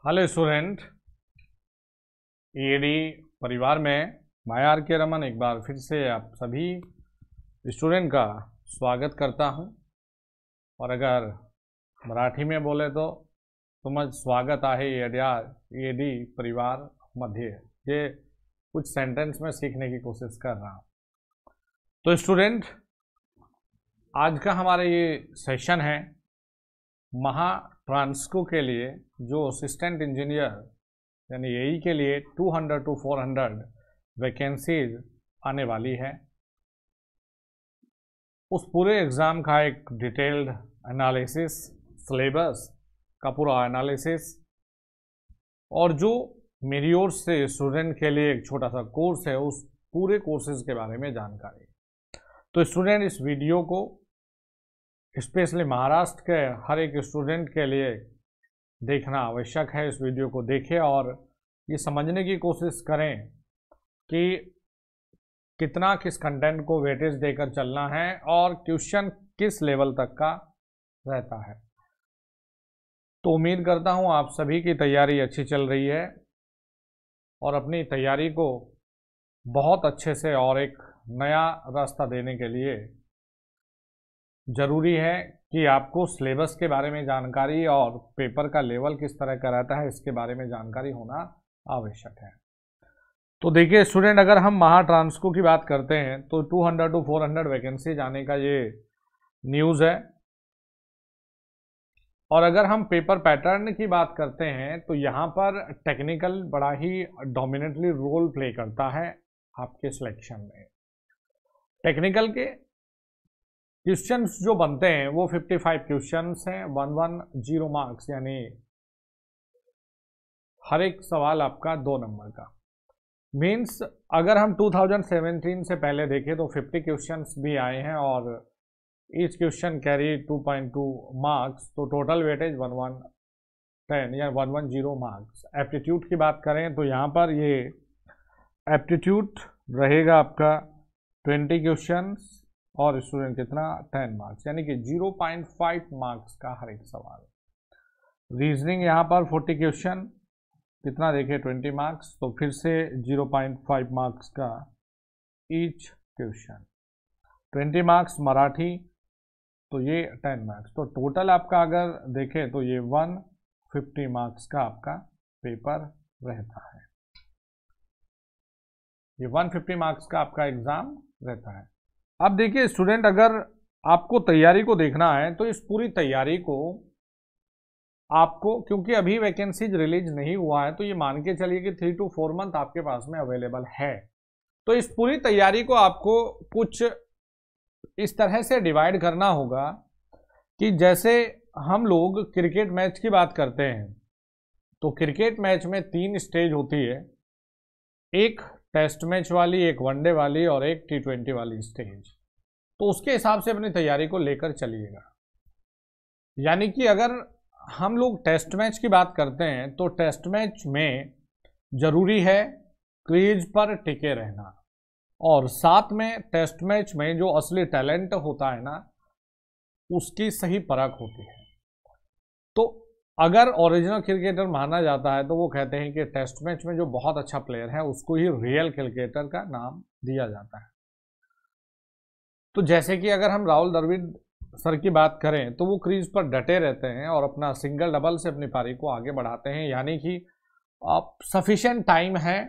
Hello student, EAD परिवार में मैं आर के रमन एक बार फिर से आप सभी स्टूडेंट का स्वागत करता हूं। और अगर मराठी में बोले तो तुम स्वागत आहे ईएडी परिवार मध्ये, ये कुछ सेंटेंस में सीखने की कोशिश कर रहा हूं। तो स्टूडेंट, आज का हमारा ये सेशन है महा ट्रांसको के लिए, जो असिस्टेंट इंजीनियर यानी एई के लिए 200 to 400 वैकेंसीज आने वाली है। उस पूरे एग्ज़ाम का एक डिटेल्ड एनालिसिस, सिलेबस का पूरा एनालिसिस, और जो मेरी ओर से स्टूडेंट के लिए एक छोटा सा कोर्स है, उस पूरे कोर्सेज के बारे में जानकारी। तो स्टूडेंट, इस वीडियो को स्पेशली महाराष्ट्र के हर एक स्टूडेंट के लिए देखना आवश्यक है। इस वीडियो को देखें और ये समझने की कोशिश करें कि कितना किस कंटेंट को वेटेज देकर चलना है और क्वेश्चन किस लेवल तक का रहता है। तो उम्मीद करता हूँ आप सभी की तैयारी अच्छी चल रही है और अपनी तैयारी को बहुत अच्छे से और एक नया रास्ता देने के लिए ज़रूरी है कि आपको सिलेबस के बारे में जानकारी और पेपर का लेवल किस तरह का रहता है, इसके बारे में जानकारी होना आवश्यक है। तो देखिए स्टूडेंट, अगर हम महा ट्रांसको की बात करते हैं तो 200 to 400 वैकेंसी जाने का ये न्यूज़ है। और अगर हम पेपर पैटर्न की बात करते हैं तो यहाँ पर टेक्निकल बड़ा ही डोमिनेटली रोल प्ले करता है आपके सिलेक्शन में। टेक्निकल के क्वेश्चंस जो बनते हैं वो 55 क्वेश्चंस हैं, 110 मार्क्स, यानी हर एक सवाल आपका 2 नंबर का। मीन्स अगर हम 2017 से पहले देखें तो 50 क्वेश्चंस भी आए हैं और ईच क्वेश्चन कैरी 2.2 मार्क्स, तो टोटल वेटेज 1110 या 110 मार्क्स। एप्टीट्यूड की बात करें तो यहाँ पर ये एप्टीट्यूड रहेगा आपका 20 क्वेश्चंस और स्टूडेंट कितना 10 मार्क्स, यानी कि 0.5 मार्क्स का हर एक सवाल। रीजनिंग यहाँ पर 40 क्वेश्चन, कितना देखे 20 मार्क्स, तो फिर से 0.5 मार्क्स का ईच क्वेश्चन। 20 मार्क्स मराठी, तो ये 10 मार्क्स। तो टोटल आपका अगर देखें तो ये 150 मार्क्स का आपका पेपर रहता है। ये 150 मार्क्स का आपका एग्जाम रहता है। अब देखिए स्टूडेंट, अगर आपको तैयारी को देखना है तो इस पूरी तैयारी को आपको, क्योंकि अभी वैकेंसीज रिलीज नहीं हुआ है, तो ये मान के चलिए कि 3 to 4 मंथ आपके पास में अवेलेबल है। तो इस पूरी तैयारी को आपको कुछ इस तरह से डिवाइड करना होगा कि जैसे हम लोग क्रिकेट मैच की बात करते हैं तो क्रिकेट मैच में 3 स्टेज होती है, एक टेस्ट मैच वाली, एक वनडे वाली और एक T20 वाली स्टेज। तो उसके हिसाब से अपनी तैयारी को लेकर चलिएगा। यानी कि अगर हम लोग टेस्ट मैच की बात करते हैं तो टेस्ट मैच में जरूरी है क्रीज पर टिके रहना, और साथ में टेस्ट मैच में जो असली टैलेंट होता है ना, उसकी सही परख होती है। तो अगर ओरिजिनल क्रिकेटर माना जाता है तो वो कहते हैं कि टेस्ट मैच में जो बहुत अच्छा प्लेयर है उसको ही रियल क्रिकेटर का नाम दिया जाता है। तो जैसे कि अगर हम राहुल द्रविड़ सर की बात करें तो वो क्रीज पर डटे रहते हैं और अपना सिंगल डबल से अपनी पारी को आगे बढ़ाते हैं, यानी कि अब सफिशिएंट टाइम है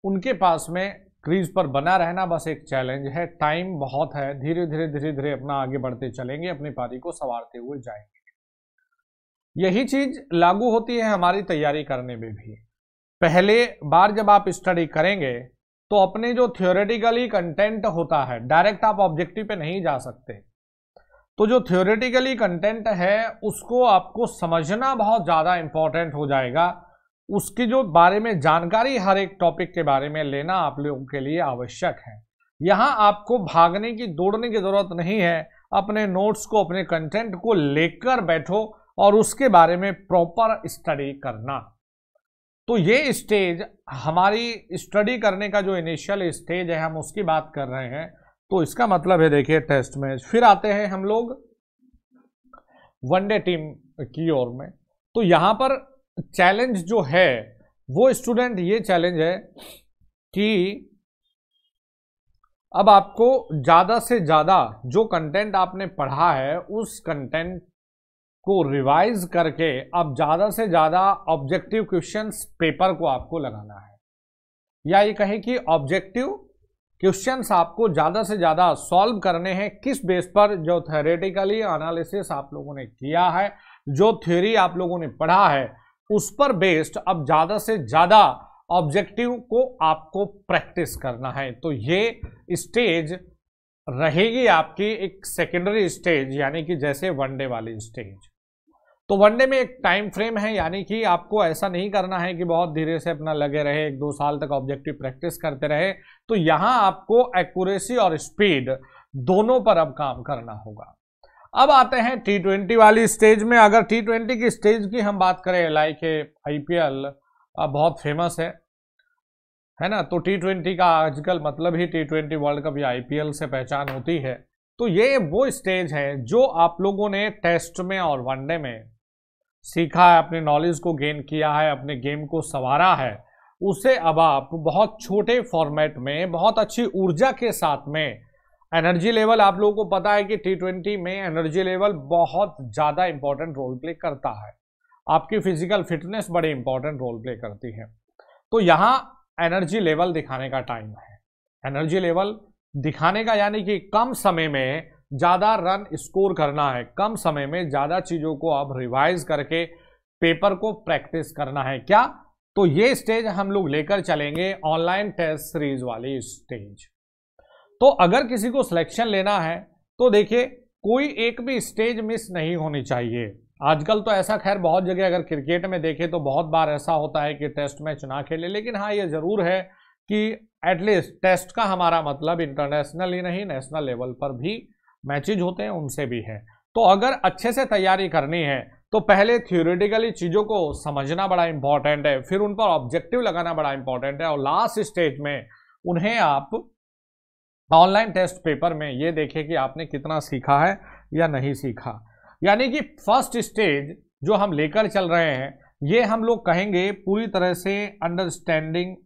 उनके पास में, क्रीज पर बना रहना बस एक चैलेंज है। टाइम बहुत है, धीरे धीरे अपना आगे बढ़ते चलेंगे, अपनी पारी को संवारते हुए जाएंगे। यही चीज लागू होती है हमारी तैयारी करने में भी। पहले बार जब आप स्टडी करेंगे तो अपने जो थियोरेटिकली कंटेंट होता है, डायरेक्ट आप ऑब्जेक्टिव पे नहीं जा सकते, तो जो थियोरेटिकली कंटेंट है उसको आपको समझना बहुत ज़्यादा इंपॉर्टेंट हो जाएगा। उसकी जो बारे में जानकारी हर एक टॉपिक के बारे में लेना आप लोगों के लिए आवश्यक है। यहाँ आपको भागने की, दौड़ने की जरूरत नहीं है। अपने नोट्स को, अपने कंटेंट को लेकर बैठो और उसके बारे में प्रॉपर स्टडी करना। तो ये स्टेज हमारी स्टडी करने का जो इनिशियल स्टेज है, हम उसकी बात कर रहे हैं। तो इसका मतलब है, देखिए टेस्ट मैच, फिर आते हैं हम लोग वनडे टीम की ओर में। तो यहां पर चैलेंज जो है वो स्टूडेंट ये चैलेंज है कि अब आपको ज्यादा से ज्यादा जो कंटेंट आपने पढ़ा है उस कंटेंट को रिवाइज करके अब ज्यादा से ज्यादा ऑब्जेक्टिव क्वेश्चंस पेपर को आपको लगाना है, या ये कहें कि ऑब्जेक्टिव क्वेश्चंस आपको ज्यादा से ज्यादा सॉल्व करने हैं। किस बेस पर? जो थ्योरेटिकली एनालिसिस आप लोगों ने किया है, जो थ्योरी आप लोगों ने पढ़ा है, उस पर बेस्ड अब ज्यादा से ज्यादा ऑब्जेक्टिव को आपको प्रैक्टिस करना है। तो ये स्टेज रहेगी आपकी एक सेकेंडरी स्टेज, यानी कि जैसे वनडे वाली स्टेज। तो वनडे में एक टाइम फ्रेम है, यानी कि आपको ऐसा नहीं करना है कि बहुत धीरे से अपना लगे रहे, 1-2 साल तक ऑब्जेक्टिव प्रैक्टिस करते रहे। तो यहां आपको एक्यूरेसी और स्पीड दोनों पर अब काम करना होगा। अब आते हैं T20 वाली स्टेज में। अगर T20 की स्टेज की हम बात करें, लाइक IPL बहुत फेमस है ना, तो T20 का आजकल मतलब ही T20 वर्ल्ड कप या IPL से पहचान होती है। तो ये वो स्टेज है जो आप लोगों ने टेस्ट में और वनडे में सीखा है, अपने नॉलेज को गेन किया है, अपने गेम को संवारा है, उसे अब आप बहुत छोटे फॉर्मेट में बहुत अच्छी ऊर्जा के साथ में, एनर्जी लेवल आप लोगों को पता है कि T20 में एनर्जी लेवल बहुत ज़्यादा इंपॉर्टेंट रोल प्ले करता है, आपकी फिजिकल फिटनेस बड़ी इंपॉर्टेंट रोल प्ले करती है। तो यहाँ एनर्जी लेवल दिखाने का टाइम है। एनर्जी लेवल दिखाने का यानी कि कम समय में ज़्यादा रन स्कोर करना है, कम समय में ज़्यादा चीज़ों को अब रिवाइज करके पेपर को प्रैक्टिस करना है। क्या? तो ये स्टेज हम लोग लेकर चलेंगे ऑनलाइन टेस्ट सीरीज वाली स्टेज। तो अगर किसी को सिलेक्शन लेना है तो देखिए, कोई एक भी स्टेज मिस नहीं होनी चाहिए। आजकल तो ऐसा खैर बहुत जगह, अगर क्रिकेट में देखें तो बहुत बार ऐसा होता है कि टेस्ट मैच ना खेले, लेकिन हाँ ये ज़रूर है कि एटलीस्ट टेस्ट का हमारा मतलब इंटरनेशनल ही नहीं, नेशनल लेवल पर भी मैचेज होते हैं, उनसे भी है। तो अगर अच्छे से तैयारी करनी है तो पहले थ्योरेटिकली चीज़ों को समझना बड़ा इंपॉर्टेंट है, फिर उन पर ऑब्जेक्टिव लगाना बड़ा इंपॉर्टेंट है, और लास्ट स्टेज में उन्हें आप ऑनलाइन टेस्ट पेपर में ये देखें कि आपने कितना सीखा है या नहीं सीखा। यानी कि फर्स्ट स्टेज जो हम लेकर चल रहे हैं, ये हम लोग कहेंगे पूरी तरह से अंडरस्टैंडिंग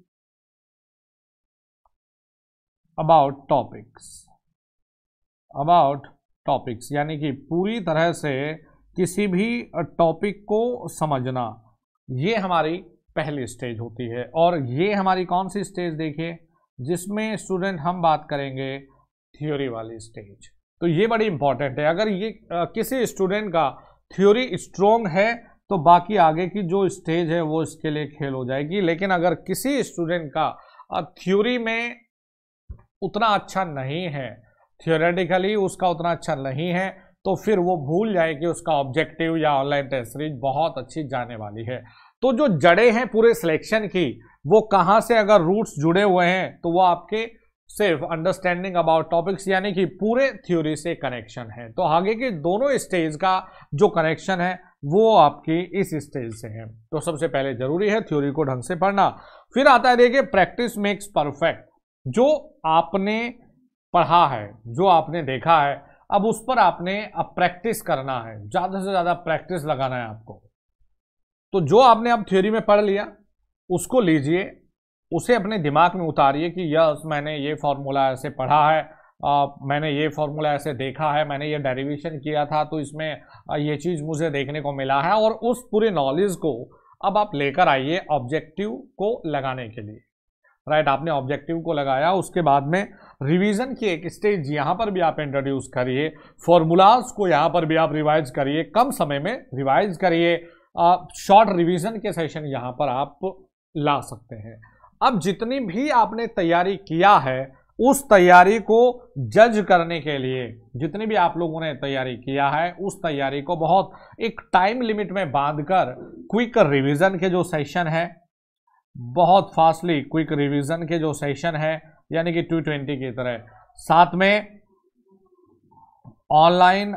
अबाउट टॉपिक्स, यानी कि पूरी तरह से किसी भी टॉपिक को समझना, ये हमारी पहली स्टेज होती है। और ये हमारी कौन सी स्टेज देखिए, जिसमें स्टूडेंट हम बात करेंगे थ्योरी वाली स्टेज। तो ये बड़ी इंपॉर्टेंट है। अगर ये किसी स्टूडेंट का थ्योरी स्ट्रोंग है तो बाकी आगे की जो स्टेज है वो इसके लिए खेल हो जाएगी। लेकिन अगर किसी स्टूडेंट का थ्योरी में उतना अच्छा नहीं है, थियोरेटिकली उसका उतना अच्छा नहीं है, तो फिर वो भूल जाए कि उसका ऑब्जेक्टिव या ऑनलाइन टेस्ट सीरीज बहुत अच्छी जाने वाली है। तो जो जड़ें हैं पूरे सिलेक्शन की, वो कहाँ से अगर रूट्स जुड़े हुए हैं तो वो आपके सिर्फ अंडरस्टैंडिंग अबाउट टॉपिक्स यानी कि पूरे थ्योरी से कनेक्शन है। तो आगे के दोनों स्टेज का जो कनेक्शन है वो आपकी इस स्टेज से है। तो सबसे पहले जरूरी है थ्योरी को ढंग से पढ़ना। फिर आता है देखिए प्रैक्टिस मेक्स परफेक्ट। जो आपने पढ़ा है, जो आपने देखा है, अब उस पर आपने अब प्रैक्टिस करना है, ज़्यादा से ज़्यादा प्रैक्टिस लगाना है आपको। तो जो आपने अब थ्योरी में पढ़ लिया उसको लीजिए, उसे अपने दिमाग में उतारिए कि यस मैंने ये फॉर्मूला ऐसे पढ़ा है, मैंने ये फॉर्मूला ऐसे देखा है, मैंने ये डेरिवेशन किया था तो इसमें ये चीज़ मुझे देखने को मिला है। और उस पूरे नॉलेज को अब आप लेकर आइए ऑब्जेक्टिव को लगाने के लिए। राइट, आपने ऑब्जेक्टिव को लगाया, उसके बाद में रिवीजन की एक स्टेज यहाँ पर भी आप इंट्रोड्यूस करिए, फॉर्मूलाज को यहाँ पर भी आप रिवाइज करिए, कम समय में रिवाइज करिए, शॉर्ट रिवीजन के सेशन यहाँ पर आप ला सकते हैं। अब जितनी भी आपने तैयारी किया है उस तैयारी को जज करने के लिए, जितनी भी आप लोगों ने तैयारी किया है उस तैयारी को बहुत एक टाइम लिमिट में बांधकर क्विक रिवीजन के जो सेशन है, बहुत फास्टली क्विक रिवीजन के जो सेशन है यानी कि 220 की तरह, साथ में ऑनलाइन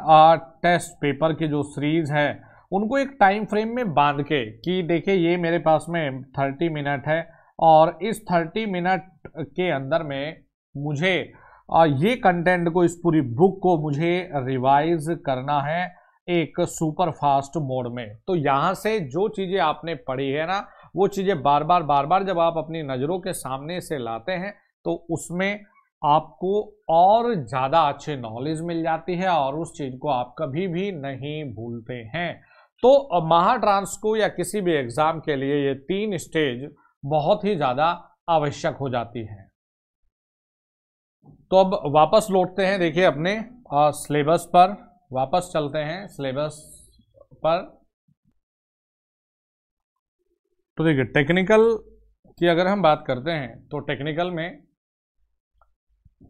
टेस्ट पेपर की जो सीरीज है उनको एक टाइम फ्रेम में बांध के कि देखिए ये मेरे पास में 30 मिनट है और इस 30 मिनट के अंदर में मुझे ये कंटेंट को, इस पूरी बुक को मुझे रिवाइज करना है, एक सुपर फास्ट मोड में। तो यहां से जो चीजें आपने पढ़ी है ना, वो चीजें बार बार जब आप अपनी नजरों के सामने से लाते हैं तो उसमें आपको और ज्यादा अच्छे नॉलेज मिल जाती है और उस चीज को आप कभी भी नहीं भूलते हैं। तो महाट्रांसको या किसी भी एग्जाम के लिए ये 3 स्टेज बहुत ही ज्यादा आवश्यक हो जाती है। तो अब वापस लौटते हैं, देखिए अपने सिलेबस पर वापस चलते हैं सिलेबस पर। तो देखिए टेक्निकल की अगर हम बात करते हैं तो टेक्निकल में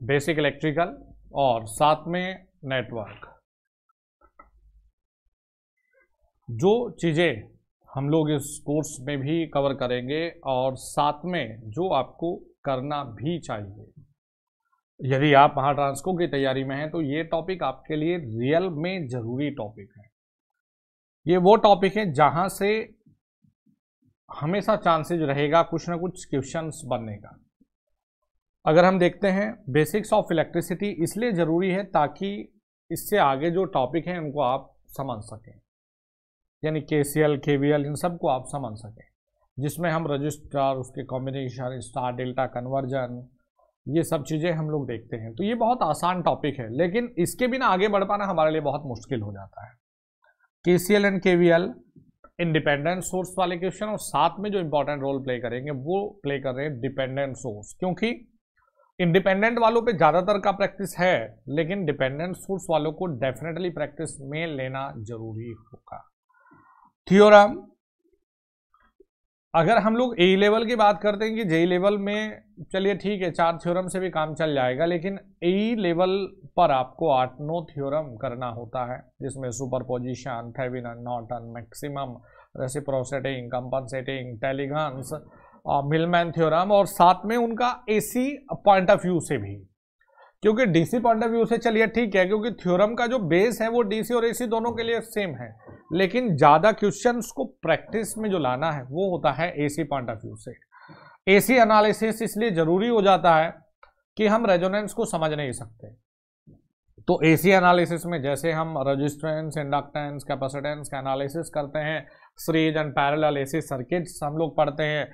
बेसिक इलेक्ट्रिकल और साथ में नेटवर्क, जो चीजें हम लोग इस कोर्स में भी कवर करेंगे और साथ में जो आपको करना भी चाहिए यदि आप महाट्रांसको की तैयारी में हैं, तो ये टॉपिक आपके लिए रियल में जरूरी टॉपिक है। ये वो टॉपिक है जहां से हमेशा चांसेस रहेगा कुछ ना कुछ क्वेश्चंस बनने का। अगर हम देखते हैं बेसिक्स ऑफ इलेक्ट्रिसिटी इसलिए जरूरी है ताकि इससे आगे जो टॉपिक हैं उनको आप समझ सकें, यानी केसीएल केवीएल इन सब को आप समझ सकें, जिसमें हम रजिस्टर, उसके कॉम्बिनेशन, स्टार डेल्टा कन्वर्जन, ये सब चीज़ें हम लोग देखते हैं। तो ये बहुत आसान टॉपिक है, लेकिन इसके बिना आगे बढ़ पाना हमारे लिए बहुत मुश्किल हो जाता है। KCL and KVL independent source वाले क्वेश्चन, और साथ में जो इंपॉर्टेंट रोल प्ले करेंगे वो प्ले कर रहे हैं डिपेंडेंट सोर्स, क्योंकि इंडिपेंडेंट वालों पे ज़्यादातर का प्रैक्टिस है, लेकिन डिपेंडेंट सोर्स वालों को डेफिनेटली प्रैक्टिस में लेना जरूरी होगा। थ्योरम, अगर हम लोग ए लेवल की बात करते हैं कि जेई लेवल में चलिए ठीक है 4 थ्योरम से भी काम चल जाएगा, लेकिन ए लेवल पर आपको 8-9 थ्योरम करना होता है, जिसमें superposition, Thevenin, Norton, maximum, reciprocity, compensating, Tellegen's, Millman theorem, और साथ में उनका एसी पॉइंट ऑफ व्यू से भी, क्योंकि डीसी पॉइंट ऑफ व्यू से चलिए ठीक है, क्योंकि थ्योरम का जो बेस है वो डीसी और एसी दोनों के लिए सेम है, लेकिन ज्यादा क्वेश्चंस को प्रैक्टिस में जो लाना है वो होता है एसी पॉइंट ऑफ व्यू से। एसी एनालिसिस इसलिए जरूरी हो जाता है कि हम रेजोनेंस को समझ नहीं सकते, तो एसी एनालिसिस में जैसे हम रेजिस्टेंस, इंडक्टेंस, कैपेसिटेंस का एनालिसिस करते हैं, series and parallel AC circuits हम लोग पढ़ते हैं,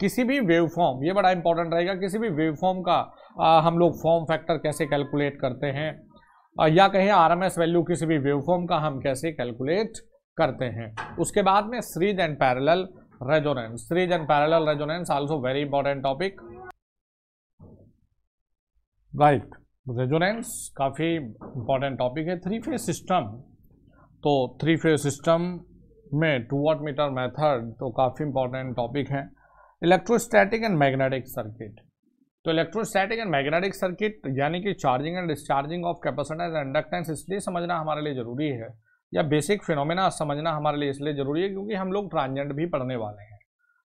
किसी भी वेवफॉर्म, ये बड़ा इंपॉर्टेंट रहेगा, किसी भी वेवफॉर्म का हम लोग फॉर्म फैक्टर कैसे कैलकुलेट करते हैं, या कहें आरएमएस वैल्यू किसी भी वेवफॉर्म का हम कैसे कैलकुलेट करते हैं। उसके बाद में series and parallel resonance, series and parallel resonance also very important topic, right. Resonance काफ़ी इंपॉर्टेंट टॉपिक है। 3 फेज सिस्टम, तो 3 फेज सिस्टम में 2 वाट मीटर मेथड तो काफ़ी इंपॉर्टेंट टॉपिक है। इलेक्ट्रोस्टैटिक एंड मैग्नेटिक सर्किट, तो इलेक्ट्रोस्टैटिक एंड मैग्नेटिक सर्किट यानी कि charging and discharging of capacitance and inductance इसलिए समझना हमारे लिए जरूरी है, या बेसिक फिनोमेना समझना हमारे लिए इसलिए जरूरी है क्योंकि हम लोग ट्रांजिएंट भी पढ़ने वाले हैं,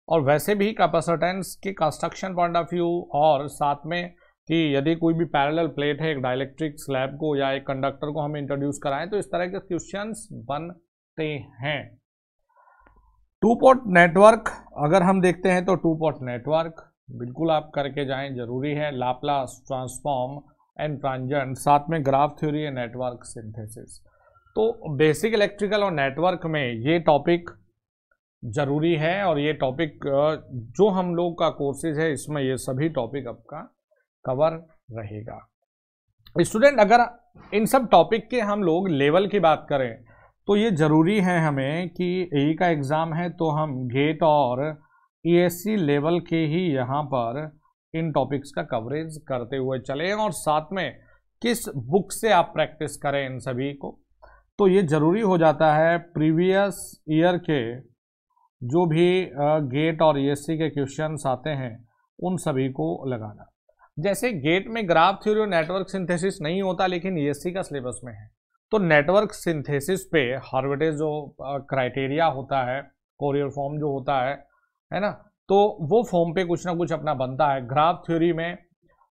और वैसे भी कैपेसिटेंस के कंस्ट्रक्शन पॉइंट ऑफ व्यू, और साथ में कि यदि कोई भी पैरेलल प्लेट है एक डाइलेक्ट्रिक स्लैब को या एक कंडक्टर को हम इंट्रोड्यूस कराएं तो इस तरह के क्वेश्चंस बनते हैं। 2 पोर्ट नेटवर्क अगर हम देखते हैं तो 2 पोर्ट नेटवर्क बिल्कुल आप करके जाएं, जरूरी है। लाप्लास ट्रांसफॉर्म एंड ट्रांजिएंट, साथ में graph theory and network synthesis. तो बेसिक इलेक्ट्रिकल और नेटवर्क में ये टॉपिक जरूरी है, और ये टॉपिक जो हम लोग का कोर्सेज है इसमें ये सभी टॉपिक आपका कवर रहेगा। स्टूडेंट अगर इन सब टॉपिक के हम लोग लेवल की बात करें तो ये जरूरी है हमें कि ए का एग्ज़ाम है तो हम गेट और ईएससी लेवल के ही यहाँ पर इन टॉपिक्स का कवरेज करते हुए चलें, और साथ में किस बुक से आप प्रैक्टिस करें इन सभी को, तो ये ज़रूरी हो जाता है प्रीवियस ईयर के जो भी गेट और ईएससी के क्वेश्चंस आते हैं उन सभी को लगाना। जैसे गेट में ग्राफ थ्योरी और नेटवर्क सिंथेसिस नहीं होता, लेकिन ईएससी का सिलेबस में है, तो नेटवर्क सिंथेसिस पे हार्वेटेज जो क्राइटेरिया होता है, कोरियर फॉर्म जो होता है ना, तो वो फॉर्म पे कुछ ना कुछ अपना बनता है। ग्राफ थ्योरी में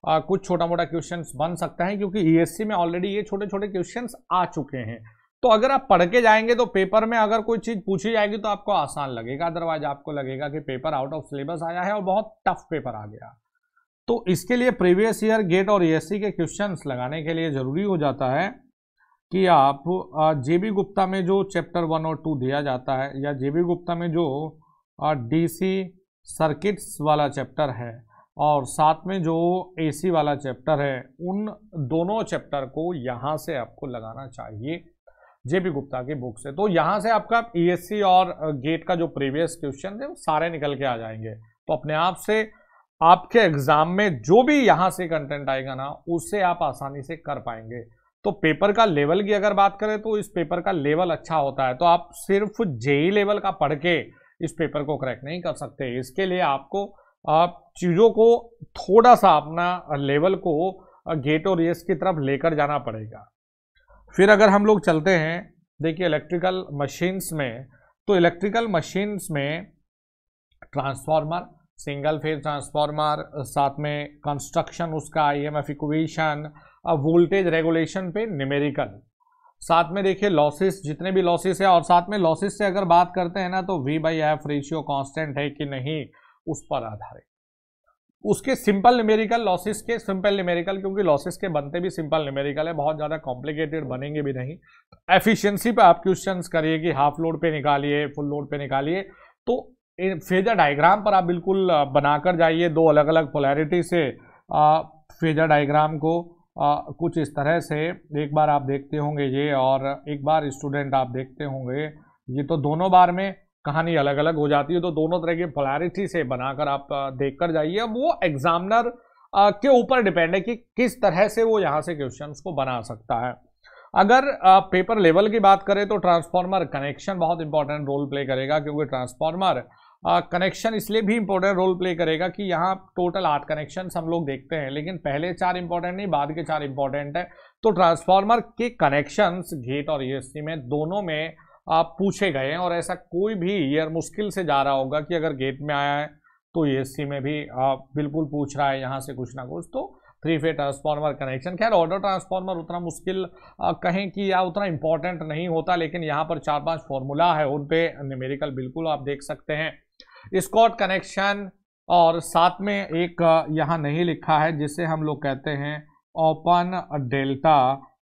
कुछ छोटा मोटा क्वेश्चंस बन सकता है, क्योंकि ईएससी में ऑलरेडी ये छोटे छोटे क्वेश्चंस आ चुके हैं, तो अगर आप पढ़ के जाएंगे तो पेपर में अगर कोई चीज़ पूछी जाएगी तो आपको आसान लगेगा, अदरवाइज आपको लगेगा कि पेपर आउट ऑफ सिलेबस आया है और बहुत टफ पेपर आ गया। तो इसके लिए प्रीवियस ईयर गेट और ईएससी के क्वेश्चंस लगाने के लिए ज़रूरी हो जाता है कि आप जेबी गुप्ता में जो चैप्टर 1 और 2 दिया जाता है, या जेबी गुप्ता में जो डीसी सर्किट्स वाला चैप्टर है और साथ में जो एसी वाला चैप्टर है, उन दोनों चैप्टर को यहाँ से आपको लगाना चाहिए जेबी गुप्ता की बुक से। तो यहाँ से आपका ईएससी और गेट का जो प्रीवियस क्वेश्चन थे वो सारे निकल के आ जाएंगे। तो अपने आप से आपके एग्जाम में जो भी यहाँ से कंटेंट आएगा ना, उससे आप आसानी से कर पाएंगे। तो पेपर का लेवल की अगर बात करें तो इस पेपर का लेवल अच्छा होता है। तो आप सिर्फ जेई लेवल का पढ़ के इस पेपर को क्रैक नहीं कर सकते। इसके लिए आपको चीज़ों को थोड़ा सा अपना लेवल को गेट और ईएस की तरफ लेकर जाना पड़ेगा। फिर अगर हम लोग चलते हैं, देखिए इलेक्ट्रिकल मशीन्स में, तो इलेक्ट्रिकल मशीन्स में ट्रांसफार्मर, सिंगल फेज ट्रांसफार्मर, साथ में कंस्ट्रक्शन उसका, ईएमएफ इक्वेशन, वोल्टेज रेगुलेशन पे न्यूमेरिकल, साथ में देखिए लॉसेस, जितने भी लॉसेस है, और साथ में लॉसेस से अगर बात करते हैं ना तो V/F रेशियो कांस्टेंट है कि नहीं उस पर आधारित, उसके सिंपल न्यूमेरिकल, लॉसेस के सिंपल न्यूमेरिकल, क्योंकि लॉसेस के बनते भी सिंपल न्यूमेरिकल है, बहुत ज़्यादा कॉम्प्लिकेटेड बनेंगे भी नहीं। एफिशिएंसी पे आप क्वेश्चंस करिए कि हाफ लोड पे निकालिए, फुल लोड पे निकालिए। तो फेजर डायग्राम पर आप बिल्कुल बनाकर जाइए, दो अलग अलग पोलैरिटी से फेजर डायग्राम को कुछ इस तरह से एक बार आप देखते होंगे ये, और एक बार स्टूडेंट आप देखते होंगे ये, तो दोनों बार में कहानी अलग अलग हो जाती है। तो दोनों तरह की पोलैरिटी से बनाकर आप देखकर जाइए। अब वो एग्जामिनर के ऊपर डिपेंड है कि किस तरह से वो यहाँ से क्वेश्चंस को बना सकता है। अगर पेपर लेवल की बात करें तो ट्रांसफार्मर कनेक्शन बहुत इंपॉर्टेंट रोल प्ले करेगा, क्योंकि ट्रांसफार्मर कनेक्शन इसलिए भी इंपॉर्टेंट रोल प्ले करेगा कि यहाँ टोटल 8 कनेक्शन हम लोग देखते हैं, लेकिन पहले 4 इंपॉर्टेंट नहीं, बाद के 4 इंपॉर्टेंट है। तो ट्रांसफार्मर के कनेक्शंस गेट और ईएससी में दोनों में पूछे गए हैं, और ऐसा कोई भी ईयर मुश्किल से जा रहा होगा कि अगर गेट में आया है तो ईएससी में भी बिल्कुल पूछ रहा है यहाँ से कुछ ना कुछ। तो 3 फेज ट्रांसफार्मर कनेक्शन, खैर ऑर्डर ट्रांसफार्मर उतना मुश्किल कहें कि या उतना इंपॉर्टेंट नहीं होता, लेकिन यहाँ पर 4-5 फॉर्मूला है, उन पे न्यूमेरिकल बिल्कुल आप देख सकते हैं। स्कॉट कनेक्शन, और साथ में एक यहाँ नहीं लिखा है जिसे हम लोग कहते हैं open delta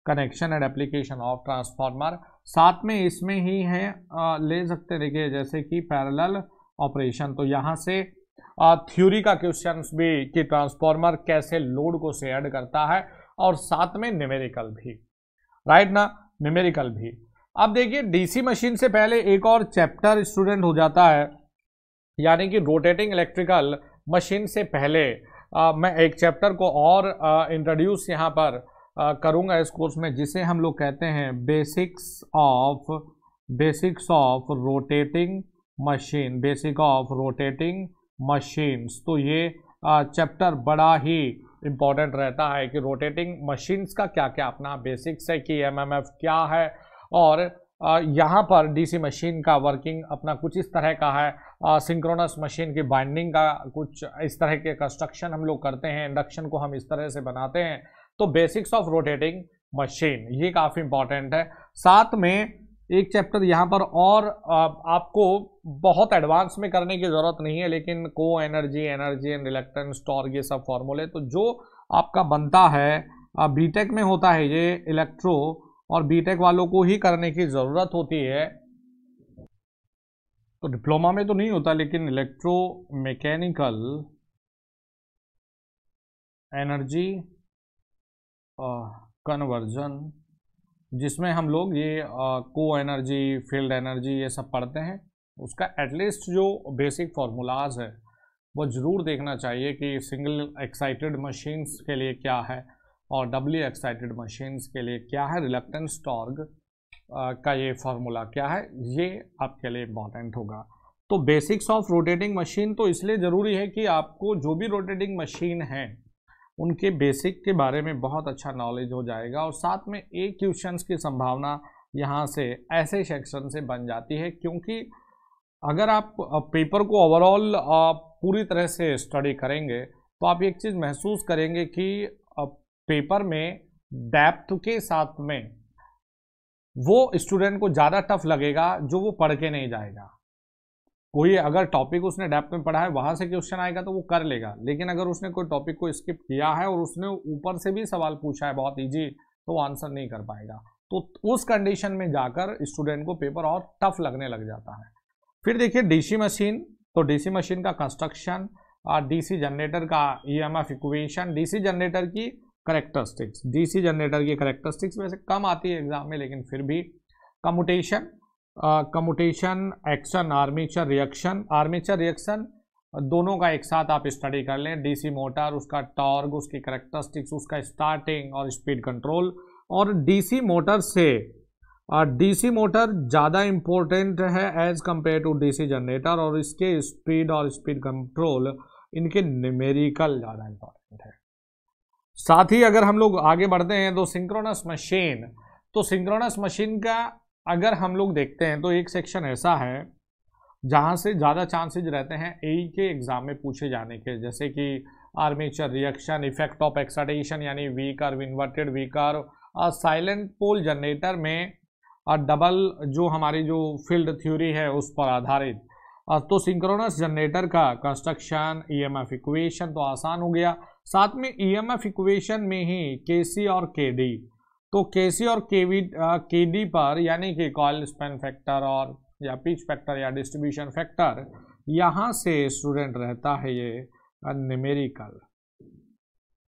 connection and application of transformer, साथ में इसमें ही है ले सकते, देखिए जैसे कि पैरेलल ऑपरेशन। तो यहाँ से थ्योरी का क्वेश्चंस भी कि ट्रांसफार्मर कैसे लोड को शेयर करता है, और साथ में न्यूमेरिकल भी, राइट ना, न्यूमेरिकल भी। अब देखिए डीसी मशीन से पहले एक और चैप्टर स्टूडेंट हो जाता है, यानी कि रोटेटिंग इलेक्ट्रिकल मशीन से पहले मैं एक चैप्टर को और इंट्रोड्यूस यहाँ पर करूँगा इस कोर्स में, जिसे हम लोग कहते हैं basics of rotating machine, basic of rotating machines. तो ये चैप्टर बड़ा ही इम्पोर्टेंट रहता है कि रोटेटिंग मशीन्स का क्या क्या अपना बेसिक्स है, कि एमएमएफ क्या है, और यहाँ पर डीसी मशीन का वर्किंग अपना कुछ इस तरह का है, सिंक्रोनस मशीन की बाइंडिंग का कुछ इस तरह के कंस्ट्रक्शन हम लोग करते हैं, इंडक्शन को हम इस तरह से बनाते हैं। तो बेसिक्स ऑफ रोटेटिंग मशीन ये काफ़ी इंपॉर्टेंट है। साथ में एक चैप्टर यहाँ पर और आपको बहुत एडवांस में करने की ज़रूरत नहीं है, लेकिन को एनर्जी एंड रिलक्टेंस टॉर्क ये सब फॉर्मूले, तो जो आपका बनता है बीटेक में होता है ये इलेक्ट्रो, और बीटेक वालों को ही करने की ज़रूरत होती है, तो डिप्लोमा में तो नहीं होता, लेकिन इलेक्ट्रो मैकेनिकल एनर्जी कन्वर्जन, जिसमें हम लोग ये को एनर्जी, फील्ड एनर्जी ये सब पढ़ते हैं, उसका एटलीस्ट जो बेसिक फार्मूलाज है वो ज़रूर देखना चाहिए कि सिंगल एक्साइटेड मशीन्स के लिए क्या है और डबली एक्साइटेड मशीन्स के लिए क्या है, रिलक्टेंस टॉर्क का ये फार्मूला क्या है, ये आपके लिए इम्पॉर्टेंट होगा। तो बेसिक्स ऑफ रोटेटिंग मशीन तो इसलिए ज़रूरी है कि आपको जो भी रोटेटिंग मशीन है उनके बेसिक के बारे में बहुत अच्छा नॉलेज हो जाएगा, और साथ में एक क्वेश्चंस की संभावना यहाँ से ऐसे सेक्शन से बन जाती है, क्योंकि अगर आप पेपर को ओवरऑल पूरी तरह से स्टडी करेंगे तो आप एक चीज़ महसूस करेंगे कि पेपर में डेप्थ के साथ में वो स्टूडेंट को ज़्यादा टफ लगेगा जो वो पढ़ के नहीं जाएगा। कोई अगर टॉपिक उसने डेप्थ में पढ़ा है वहाँ से क्वेश्चन आएगा तो वो कर लेगा, लेकिन अगर उसने कोई टॉपिक को स्किप किया है और उसने ऊपर से भी सवाल पूछा है बहुत ईजी, तो वो आंसर नहीं कर पाएगा। तो उस कंडीशन में जाकर स्टूडेंट को पेपर और टफ लगने लग जाता है। फिर देखिए डीसी मशीन, तो डीसी मशीन का कंस्ट्रक्शन, डीसी जनरेटर का ईएमएफ इक्वेशन, डीसी जनरेटर की करेक्टरिस्टिक्स, डीसी जनरेटर की करेक्टरिस्टिक्स वैसे कम आती है एग्जाम में, लेकिन फिर भी commutation, commutation action, armature reaction, armature reaction दोनों का एक साथ आप स्टडी कर लें, डीसी मोटर, उसका टॉर्क, उसकी करेक्टरिस्टिक्स, उसका स्टार्टिंग और स्पीड कंट्रोल। और डीसी मोटर से डीसी मोटर ज़्यादा इम्पोर्टेंट है as compared to DC generator, और इसके स्पीड और स्पीड कंट्रोल इनके न्यूमेरिकल ज़्यादा इम्पोर्टेंट है। साथ ही अगर हम लोग आगे बढ़ते हैं तो सिंक्रोनस मशीन, तो सिंक्रोनस मशीन का अगर हम लोग देखते हैं तो एक सेक्शन ऐसा है जहाँ से ज़्यादा चांसेज रहते हैं एई के एग्जाम में पूछे जाने के, जैसे कि armature reaction, effect of excitation यानी V curve, inverted V curve, salient pole generator में डबल जो हमारी जो फील्ड थ्योरी है उस पर आधारित। तो सिंक्रोनस जनरेटर का कंस्ट्रक्शन, ईएमएफ इक्वेशन तो आसान हो गया, साथ में ईएमएफ इक्वेशन में ही केसी और केडी, तो केसी और केडी पर यानी कि कॉइल स्पैन फैक्टर और या पिच फैक्टर या डिस्ट्रीब्यूशन फैक्टर, यहाँ से स्टूडेंट रहता है ये न्यूमेरिकल,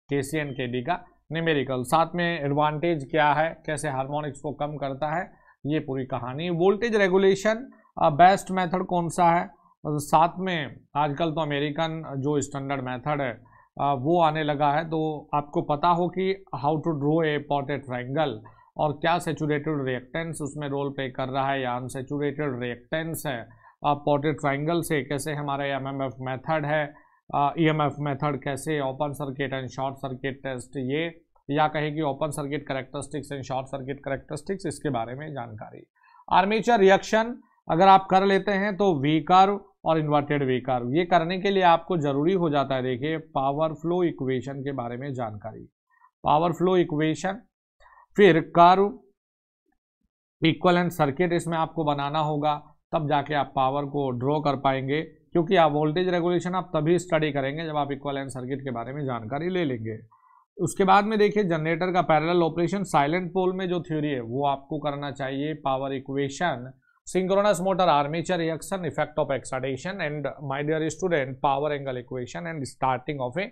केसी एंड केडी का न्यूमेरिकल। साथ में एडवांटेज क्या है, कैसे हार्मोनिक्स को कम करता है, ये पूरी कहानी। वोल्टेज रेगुलेशन बेस्ट मेथड कौन सा है, साथ में आजकल तो अमेरिकन जो स्टैंडर्ड मेथड है वो आने लगा है, तो आपको पता हो कि how to draw a portrait triangle, और क्या सैचुरेटेड रिएक्टेंस उसमें रोल प्ले कर रहा है या अनसैचुरेटेड रिएक्टेंस है, पोर्ट्रेट ट्रायंगल से कैसे हमारा एमएमएफ मेथड है, ईएमएफ मेथड कैसे, open circuit and short circuit test, ये या कहे कि open circuit characteristics and short circuit characteristics, इसके बारे में जानकारी। आर्मेचर रिएक्शन अगर आप कर लेते हैं तो वी कर्व और इन्वर्टेड वी कर्व, ये करने के लिए आपको जरूरी हो जाता है, देखिए पावर फ्लो इक्वेशन के बारे में जानकारी, पावर फ्लो इक्वेशन, फिर कर्व, इक्विवेलेंट सर्किट इसमें आपको बनाना होगा, तब जाके आप पावर को ड्रॉ कर पाएंगे, क्योंकि आप वोल्टेज रेगुलेशन आप तभी स्टडी करेंगे जब आप इक्विवेलेंट सर्किट के बारे में जानकारी ले लेंगे। उसके बाद में देखिए जनरेटर का पैरेलल ऑपरेशन, साइलेंट पोल में जो थ्योरी है वो आपको करना चाहिए, power equation, synchronous motor armature reaction, effect of excitation and my dear student power angle equation and starting of a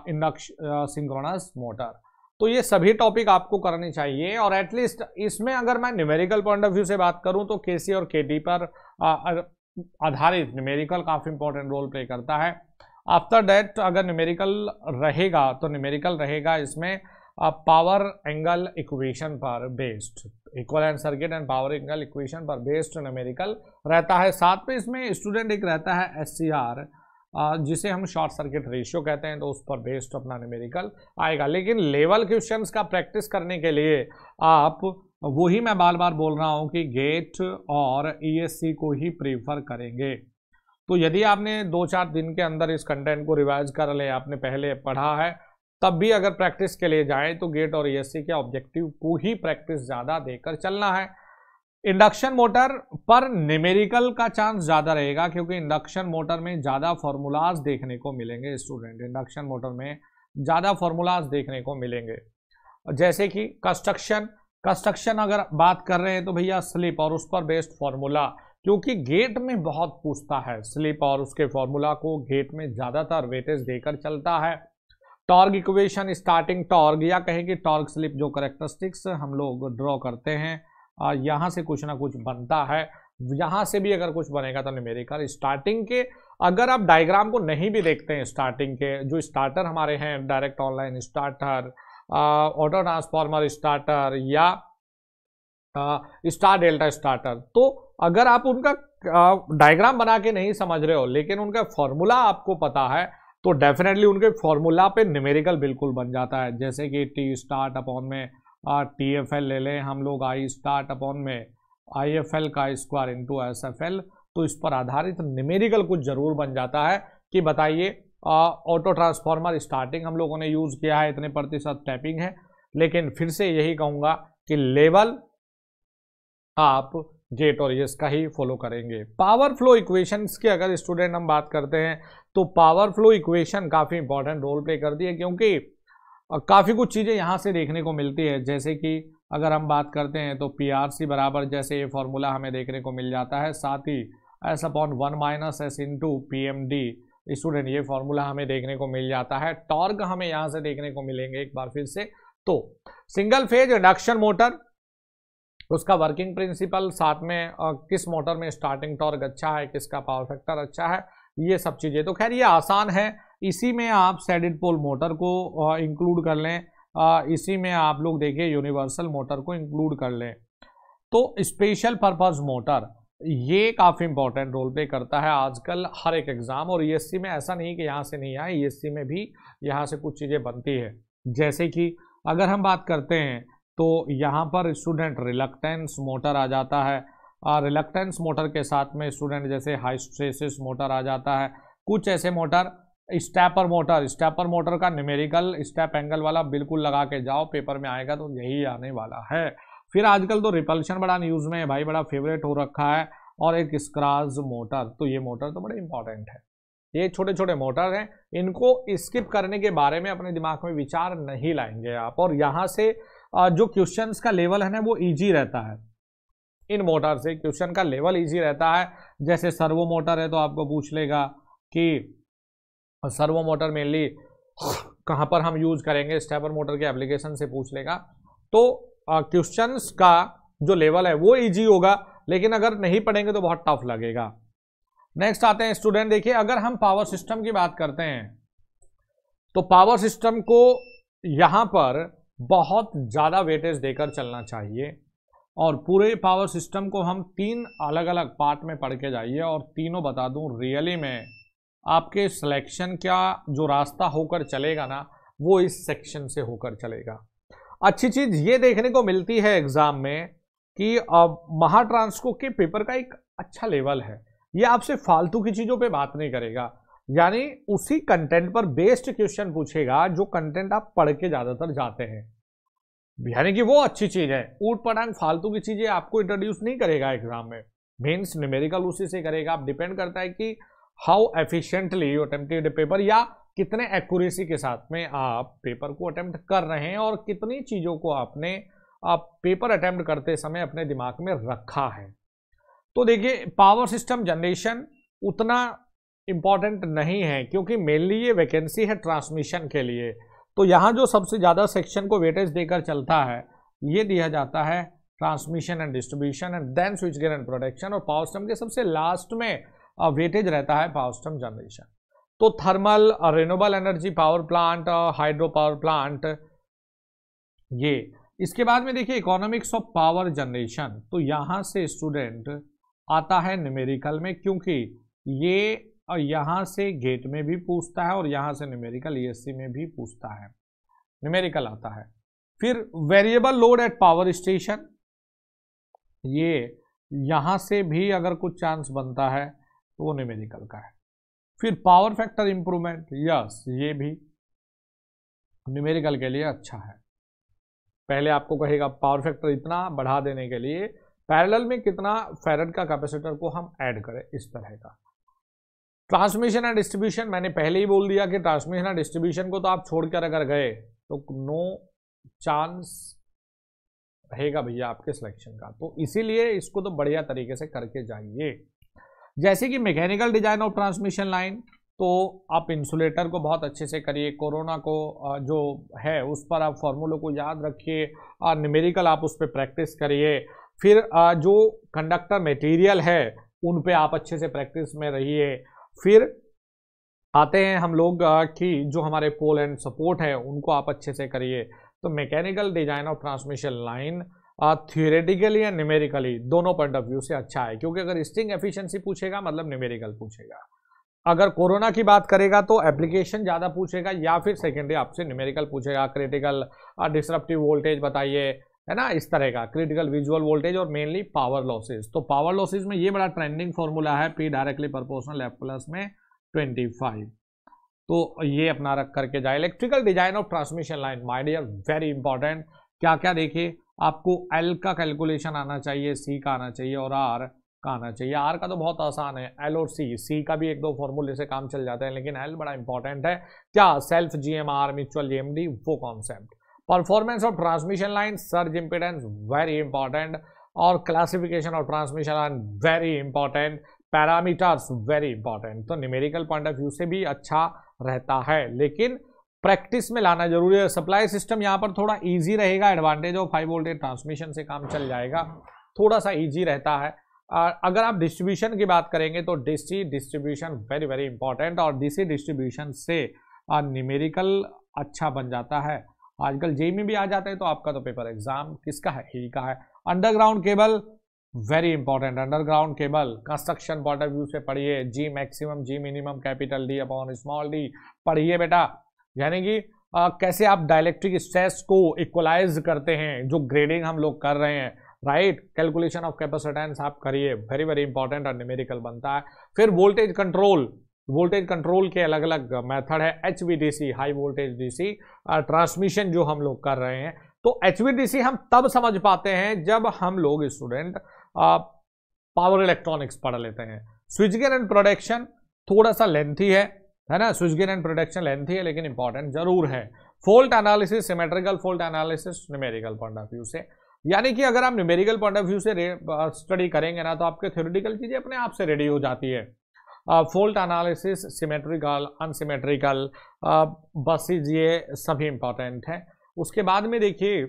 induction synchronous motor. तो ये सभी टॉपिक आपको करने चाहिए, और एटलीस्ट इसमें अगर मैं न्यूमेरिकल पॉइंट ऑफ व्यू से बात करूं तो केसी और केडी पर आधारित न्यूमेरिकल काफी इंपॉर्टेंट रोल प्ले करता है। आफ्टर दैट अगर न्यूमेरिकल रहेगा तो न्यूमेरिकल रहेगा इसमें पावर एंगल इक्वेशन पर based, equivalent circuit and power angle equation पर बेस्ड न्यूमेरिकल रहता है। साथ में इसमें स्टूडेंट एक रहता है एससीआर, जिसे हम शॉर्ट सर्किट रेशियो कहते हैं, तो उस पर बेस्ड अपना न्यूमेरिकल आएगा। लेकिन लेवल क्वेश्चंस का प्रैक्टिस करने के लिए आप वही मैं बार बार बोल रहा हूं कि गेट और ईएससी को ही प्रीफर करेंगे। तो यदि आपने 2-4 दिन के अंदर इस कंटेंट को रिवाइज कर ले, आपने पहले पढ़ा है, तब भी अगर प्रैक्टिस के लिए जाए तो गेट और ईएससी के ऑब्जेक्टिव को ही प्रैक्टिस ज़्यादा देकर चलना है। इंडक्शन मोटर पर न्यूमेरिकल का चांस ज़्यादा रहेगा, क्योंकि इंडक्शन मोटर में ज़्यादा फॉर्मूलाज देखने को मिलेंगे स्टूडेंट, इंडक्शन मोटर में ज़्यादा फॉर्मूलाज देखने को मिलेंगे, जैसे कि कंस्ट्रक्शन अगर बात कर रहे हैं तो भैया स्लिप और उस पर बेस्ड फॉर्मूला, क्योंकि गेट में बहुत पूछता है स्लिप और उसके फॉर्मूला को गेट में ज़्यादातर वेटेज देकर चलता है। टॉर्क इक्वेशन, स्टार्टिंग टॉर्क या कहें कि टॉर्क स्लिप जो करेक्टरिस्टिक्स हम लोग ड्रॉ करते हैं, यहाँ से कुछ ना कुछ बनता है, यहाँ से भी अगर कुछ बनेगा तो न्यूमेरिकल। स्टार्टिंग के अगर आप डायग्राम को नहीं भी देखते हैं, स्टार्टिंग के जो स्टार्टर हमारे हैं, direct online starter, auto transformer starter या स्टार डेल्टा स्टार्टर, तो अगर आप उनका डायग्राम बना के नहीं समझ रहे हो लेकिन उनका फॉर्मूला आपको पता है, तो डेफिनेटली उनके फॉर्मूला पे न्यूमेरिकल बिल्कुल बन जाता है। जैसे कि टी स्टार्ट अपॉन में TFL ले लें हम लोग, आई स्टार्ट अपॉन में IFL का स्क्वायर इंटू SFL, तो इस पर आधारित न्यूमेरिकल कुछ जरूर बन जाता है कि बताइए ऑटो ट्रांसफार्मर स्टार्टिंग हम लोगों ने यूज़ किया है, इतने प्रतिशत टैपिंग है, लेकिन फिर से यही कहूँगा कि लेवल आप गेट और ईएस का ही फॉलो करेंगे। पावर फ्लो इक्वेशंस की अगर स्टूडेंट हम बात करते हैं तो पावर फ्लो इक्वेशन काफ़ी इंपॉर्टेंट रोल प्ले करती है, क्योंकि काफ़ी कुछ चीज़ें यहाँ से देखने को मिलती है, जैसे कि अगर हम बात करते हैं तो PRC बराबर जैसे ये फॉर्मूला हमें देखने को मिल जाता है, साथ ही S/1 - S into PMD student ये फॉर्मूला हमें देखने को मिल जाता है। टॉर्क हमें यहाँ से देखने को मिलेंगे एक बार फिर से। तो सिंगल फेज इंडक्शन मोटर, उसका वर्किंग प्रिंसिपल, साथ में किस मोटर में स्टार्टिंग टॉर्क अच्छा है, किसका पावर फैक्टर अच्छा है, ये सब चीज़ें। तो खैर ये आसान है, इसी में आप सैडिड पोल मोटर को इंक्लूड कर लें, इसी में आप लोग देखिए यूनिवर्सल मोटर को इंक्लूड कर लें। तो स्पेशल पर्पस मोटर ये काफ़ी इंपॉर्टेंट रोल प्ले करता है आजकल हर एक एग्जाम, और ESC में ऐसा नहीं कि यहाँ से नहीं आए, ESC में भी यहाँ से कुछ चीज़ें बनती है। जैसे कि अगर हम बात करते हैं तो यहाँ पर स्टूडेंट रिलक्टेंस मोटर आ जाता है, रिलक्टेंस मोटर के साथ में स्टूडेंट जैसे हाइस्ट्रेसिस मोटर आ जाता है, कुछ ऐसे motor. Stepper motor, stepper motor का न्यूमेरिकल स्टेप एंगल वाला बिल्कुल लगा के जाओ, पेपर में आएगा तो यही आने वाला है। फिर आजकल तो रिपल्शन बड़ा न्यूज़ में है भाई, बड़ा फेवरेट हो रखा है, और एक स्क्रैच मोटर। तो ये मोटर तो बड़े इंपॉर्टेंट है। ये छोटे छोटे मोटर हैं, इनको स्किप करने के बारे में अपने दिमाग में विचार नहीं लाएंगे आप, और यहाँ से जो क्वेश्चंस का लेवल है ना वो इजी रहता है। इन मोटर से क्वेश्चन का लेवल इजी रहता है। जैसे सर्वो मोटर है तो आपको पूछ लेगा कि सर्वो मोटर मेनली कहाँ पर हम यूज करेंगे, स्टेपर मोटर के एप्लीकेशन से पूछ लेगा। तो क्वेश्चंस का जो लेवल है वो इजी होगा, लेकिन अगर नहीं पढ़ेंगे तो बहुत टफ लगेगा। नेक्स्ट आते हैं स्टूडेंट, देखिए अगर हम पावर सिस्टम की बात करते हैं तो पावर सिस्टम को यहाँ पर बहुत ज़्यादा वेटेज देकर चलना चाहिए, और पूरे पावर सिस्टम को हम 3 अलग अलग पार्ट में पढ़ के जाइए, और तीनों बता दूं रियली में आपके सिलेक्शन का जो रास्ता होकर चलेगा ना वो इस सेक्शन से होकर चलेगा। अच्छी चीज़ ये देखने को मिलती है एग्जाम में कि महाट्रांसको के पेपर का एक अच्छा लेवल है, ये आपसे फालतू की चीज़ों पे बात नहीं करेगा, यानी उसी कंटेंट पर बेस्ड क्वेश्चन पूछेगा जो कंटेंट आप पढ़ के ज़्यादातर जाते हैं, यानी कि वो अच्छी चीज़ है। ऊट पटांग फालतू की चीज़ें आपको इंट्रोड्यूस नहीं करेगा एग्जाम में, मेंस न्यूमेरिकल उसी से करेगा। आप डिपेंड करता है कि how efficiently you attempted paper, या कितने एक्यूरेसी के साथ में आप पेपर को अटेम्प्ट कर रहे हैं, और कितनी चीज़ों को आपने पेपर अटेम्प्ट करते समय अपने दिमाग में रखा है। तो देखिए पावर सिस्टम जनरेशन उतना इम्पॉर्टेंट नहीं है, क्योंकि मेनली ये वैकेंसी है ट्रांसमिशन के लिए। तो यहाँ जो सबसे ज़्यादा सेक्शन को वेटेज देकर चलता है ये दिया जाता है transmission and distribution and then switch gear and protection, और पावर सिस्टम के सबसे लास्ट में वेटेज रहता है पावर सिस्टम जनरेशन। तो thermal, renewable energy power plant, hydro power plant, ये इसके बाद में देखिए इकोनॉमिक्स ऑफ पावर जनरेशन। तो यहाँ से स्टूडेंट आता है न्यूमेरिकल में, क्योंकि ये यहाँ से गेट में भी पूछता है और यहाँ से न्यूमेरिकल ESC में भी पूछता है, न्यूमेरिकल आता है। फिर variable load at power station, ये यहाँ से भी अगर कुछ चांस बनता है तो वो न्यूमेरिकल का है। फिर पावर फैक्टर इंप्रूवमेंट, यस ये भी न्यूमेरिकल के लिए अच्छा है। पहले आपको कहेगा पावर फैक्टर इतना बढ़ा देने के लिए पैरेलल में कितना फैराड का कैपेसिटर को हम ऐड करें, इस तरह का। ट्रांसमिशन एंड डिस्ट्रीब्यूशन, मैंने पहले ही बोल दिया कि ट्रांसमिशन एंड डिस्ट्रीब्यूशन को तो आप छोड़कर अगर गए तो नो चांस रहेगा भैया आपके सिलेक्शन का, तो इसीलिए इसको तो बढ़िया तरीके से करके जाइए। जैसे कि mechanical design of transmission line, तो आप इंसुलेटर को बहुत अच्छे से करिए, कोरोना को जो है उस पर आप फॉर्मूलों को याद रखिए, न्यूमेरिकल आप उस पर प्रैक्टिस करिए। फिर जो कंडक्टर मटेरियल है उन पे आप अच्छे से प्रैक्टिस में रहिए। फिर आते हैं हम लोग कि जो हमारे पोल एंड सपोर्ट है उनको आप अच्छे से करिए। तो mechanical design of transmission line theoretically and numerically दोनों पॉइंट ऑफ व्यू से अच्छा है, क्योंकि अगर स्टिंग एफिशिएंसी पूछेगा मतलब न्यूमेरिकल पूछेगा, अगर कोरोना की बात करेगा तो एप्लीकेशन ज़्यादा पूछेगा, या फिर सेकेंडरी आपसे न्यूमेरिकल पूछेगा। क्रिटिकल डिसरप्टिव वोल्टेज बताइए, है ना, इस तरह का क्रिटिकल विजुअल वोल्टेज, और मेनली पावर लॉसेज। तो पावर लॉसेज में ये बड़ा ट्रेंडिंग फॉर्मूला है, P directly proportional F plus में 25, तो ये अपना रख करके जाए। Electrical design of transmission line, my dear very important. क्या क्या देखिए, आपको L का कैलकुलेशन आना चाहिए, C का आना चाहिए और R का आना चाहिए। R का तो बहुत आसान है, L और C का भी एक दो फॉर्मूले से काम चल जाता है, लेकिन L बड़ा इंपॉर्टेंट है। क्या? सेल्फ GMR, म्यूचुअल GMD, वो concept. Performance of transmission line, surge impedance very important, और classification of transmission line very important, parameters very important. तो न्यूमेरिकल पॉइंट ऑफ व्यू से भी अच्छा रहता है, लेकिन प्रैक्टिस में लाना जरूरी है। सप्लाई सिस्टम यहाँ पर थोड़ा इजी रहेगा, advantage of high voltage transmission से काम चल जाएगा, थोड़ा सा इजी रहता है। अगर आप डिस्ट्रीब्यूशन की बात करेंगे तो DC distribution very very important, और डीसी डिस्ट्रीब्यूशन से न्यूमेरिकल अच्छा बन जाता है। आजकल जेई में भी आ जाता है, तो आपका तो पेपर एग्जाम किसका है, ही का है। Underground cable very important, underground cable construction point of view से पढ़िए, G maximum G minimum capital D upon small D पढ़िए बेटा, यानी कि कैसे आप डाइलेक्ट्रिक स्ट्रेस को इक्वलाइज करते हैं, जो ग्रेडिंग हम लोग कर रहे हैं, राइट। कैलकुलेशन ऑफ कैपेसिटेंस आप करिए, वेरी वेरी इंपॉर्टेंट और न्यूमेरिकल बनता है। फिर वोल्टेज कंट्रोल, वोल्टेज कंट्रोल के अलग अलग मेथड है। HVDC high voltage DC transmission जो हम लोग कर रहे हैं, तो एचवीडीसी हम तब समझ पाते हैं जब हम लोग स्टूडेंट पावर इलेक्ट्रॉनिक्स पढ़ लेते हैं। स्विच गियर एंड प्रोडक्शन थोड़ा सा लेंथी है ना, switch gear and production lengthy है लेकिन इंपॉर्टेंट जरूर है। Fault analysis, symmetrical fault analysis numerical point of view से, यानी कि अगर आप न्यूमेरिकल पॉइंट ऑफ व्यू से स्टडी करेंगे ना, तो आपके थ्योरेटिकल चीजें अपने आप से रेडी हो जाती है। Fault analysis, symmetrical, unsymmetrical, buses, ये सभी इंपॉर्टेंट है। उसके बाद में देखिए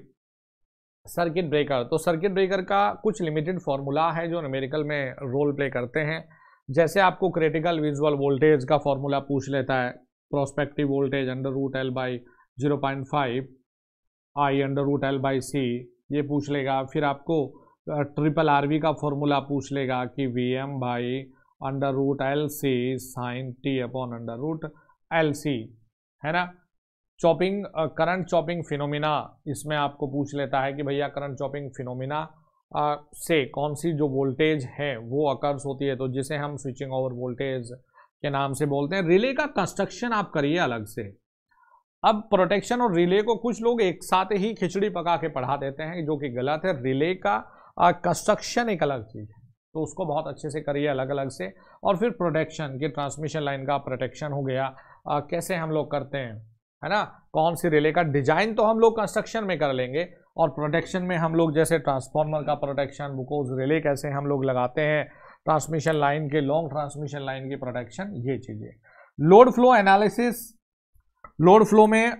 सर्किट ब्रेकर, तो सर्किट ब्रेकर का कुछ लिमिटेड फॉर्मूला है जो न्यूमेरिकल में रोल प्ले करते हैं। जैसे आपको क्रिटिकल विजुअल वोल्टेज का फॉर्मूला पूछ लेता है, प्रोस्पेक्टिव वोल्टेज √L/0.5 I√L/C ये पूछ लेगा। फिर आपको ट्रिपल RV का फॉर्मूला पूछ लेगा कि VM/√LC sin T/√LC, है ना। चॉपिंग, करंट चॉपिंग फिनोमिना, इसमें आपको पूछ लेता है कि भैया करंट चॉपिंग फिनोमिना से कौन सी जो वोल्टेज है वो अकर्स होती है, तो जिसे हम स्विचिंग ओवर वोल्टेज के नाम से बोलते हैं। रिले का कंस्ट्रक्शन आप करिए अलग से। अब प्रोटेक्शन और रिले को कुछ लोग एक साथ ही खिचड़ी पका के पढ़ा देते हैं, जो कि गलत है। रिले का कंस्ट्रक्शन एक अलग चीज है, तो उसको बहुत अच्छे से करिए अलग अलग से। और फिर प्रोटेक्शन की, ट्रांसमिशन लाइन का प्रोटेक्शन हो गया, कैसे हम लोग करते हैं, है ना। कौन सी रिले का डिजाइन तो हम लोग कंस्ट्रक्शन में कर लेंगे, और प्रोटेक्शन में हम लोग जैसे ट्रांसफार्मर का प्रोटेक्शन, बुकोज रिले कैसे हम लोग लगाते हैं, ट्रांसमिशन लाइन के, लॉन्ग ट्रांसमिशन लाइन की प्रोटेक्शन, ये चीजें। Load flow analysis, load flow में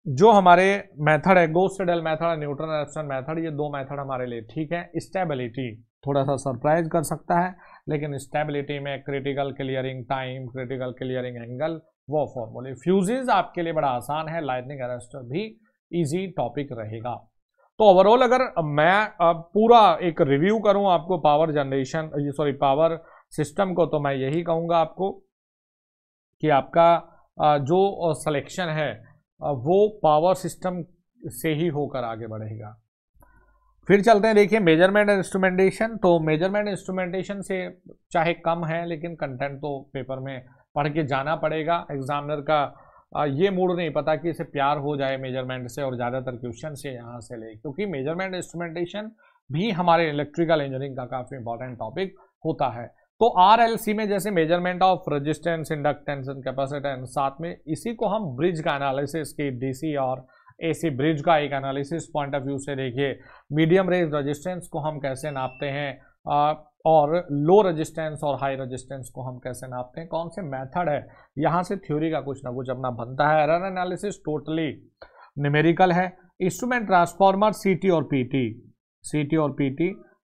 जो हमारे मेथड है, Gauss Seidel method, Newton Raphson method, ये दो मेथड हमारे लिए ठीक है। स्टेबिलिटी थोड़ा सा सरप्राइज कर सकता है, लेकिन स्टेबिलिटी में critical clearing time, critical clearing angle, वो फॉर्मूले। फ्यूजेज आपके लिए बड़ा आसान है, लाइटनिंग अरेस्टर भी इजी टॉपिक रहेगा। तो ओवरऑल अगर मैं पूरा एक रिव्यू करूं आपको power generation, sorry power system को, तो मैं यही कहूंगा आपको कि आपका जो सिलेक्शन है वो पावर सिस्टम से ही होकर आगे बढ़ेगा। फिर चलते हैं, देखिए मेजरमेंट एंड इंस्ट्रूमेंटेशन। तो मेजरमेंट इंस्ट्रूमेंटेशन से चाहे कम है, लेकिन कंटेंट तो पेपर में पढ़ के जाना पड़ेगा। एग्जामिनर का ये मूड नहीं पता कि इसे प्यार हो जाए मेजरमेंट से और ज़्यादातर क्वेश्चन से यहाँ से ले, क्योंकि मेजरमेंट इंस्ट्रूमेंटेशन भी हमारे इलेक्ट्रिकल इंजीनियरिंग का काफ़ी इंपॉर्टेंट टॉपिक होता है। तो RLC में जैसे measurement of resistance, inductance and capacitance, साथ में इसी को हम ब्रिज का एनालिसिस की, DC और AC ब्रिज का एक एनालिसिस पॉइंट ऑफ व्यू से देखिए। मीडियम रेंज रेजिस्टेंस को हम कैसे नापते हैं, और लो रेजिस्टेंस और हाई रेजिस्टेंस को हम कैसे नापते हैं, कौन से मेथड है, यहाँ से थ्योरी का कुछ ना कुछ अपना बनता है। एरर एनालिसिस टोटली न्यूमेरिकल है। इंस्ट्रूमेंट ट्रांसफार्मर, CT और PT,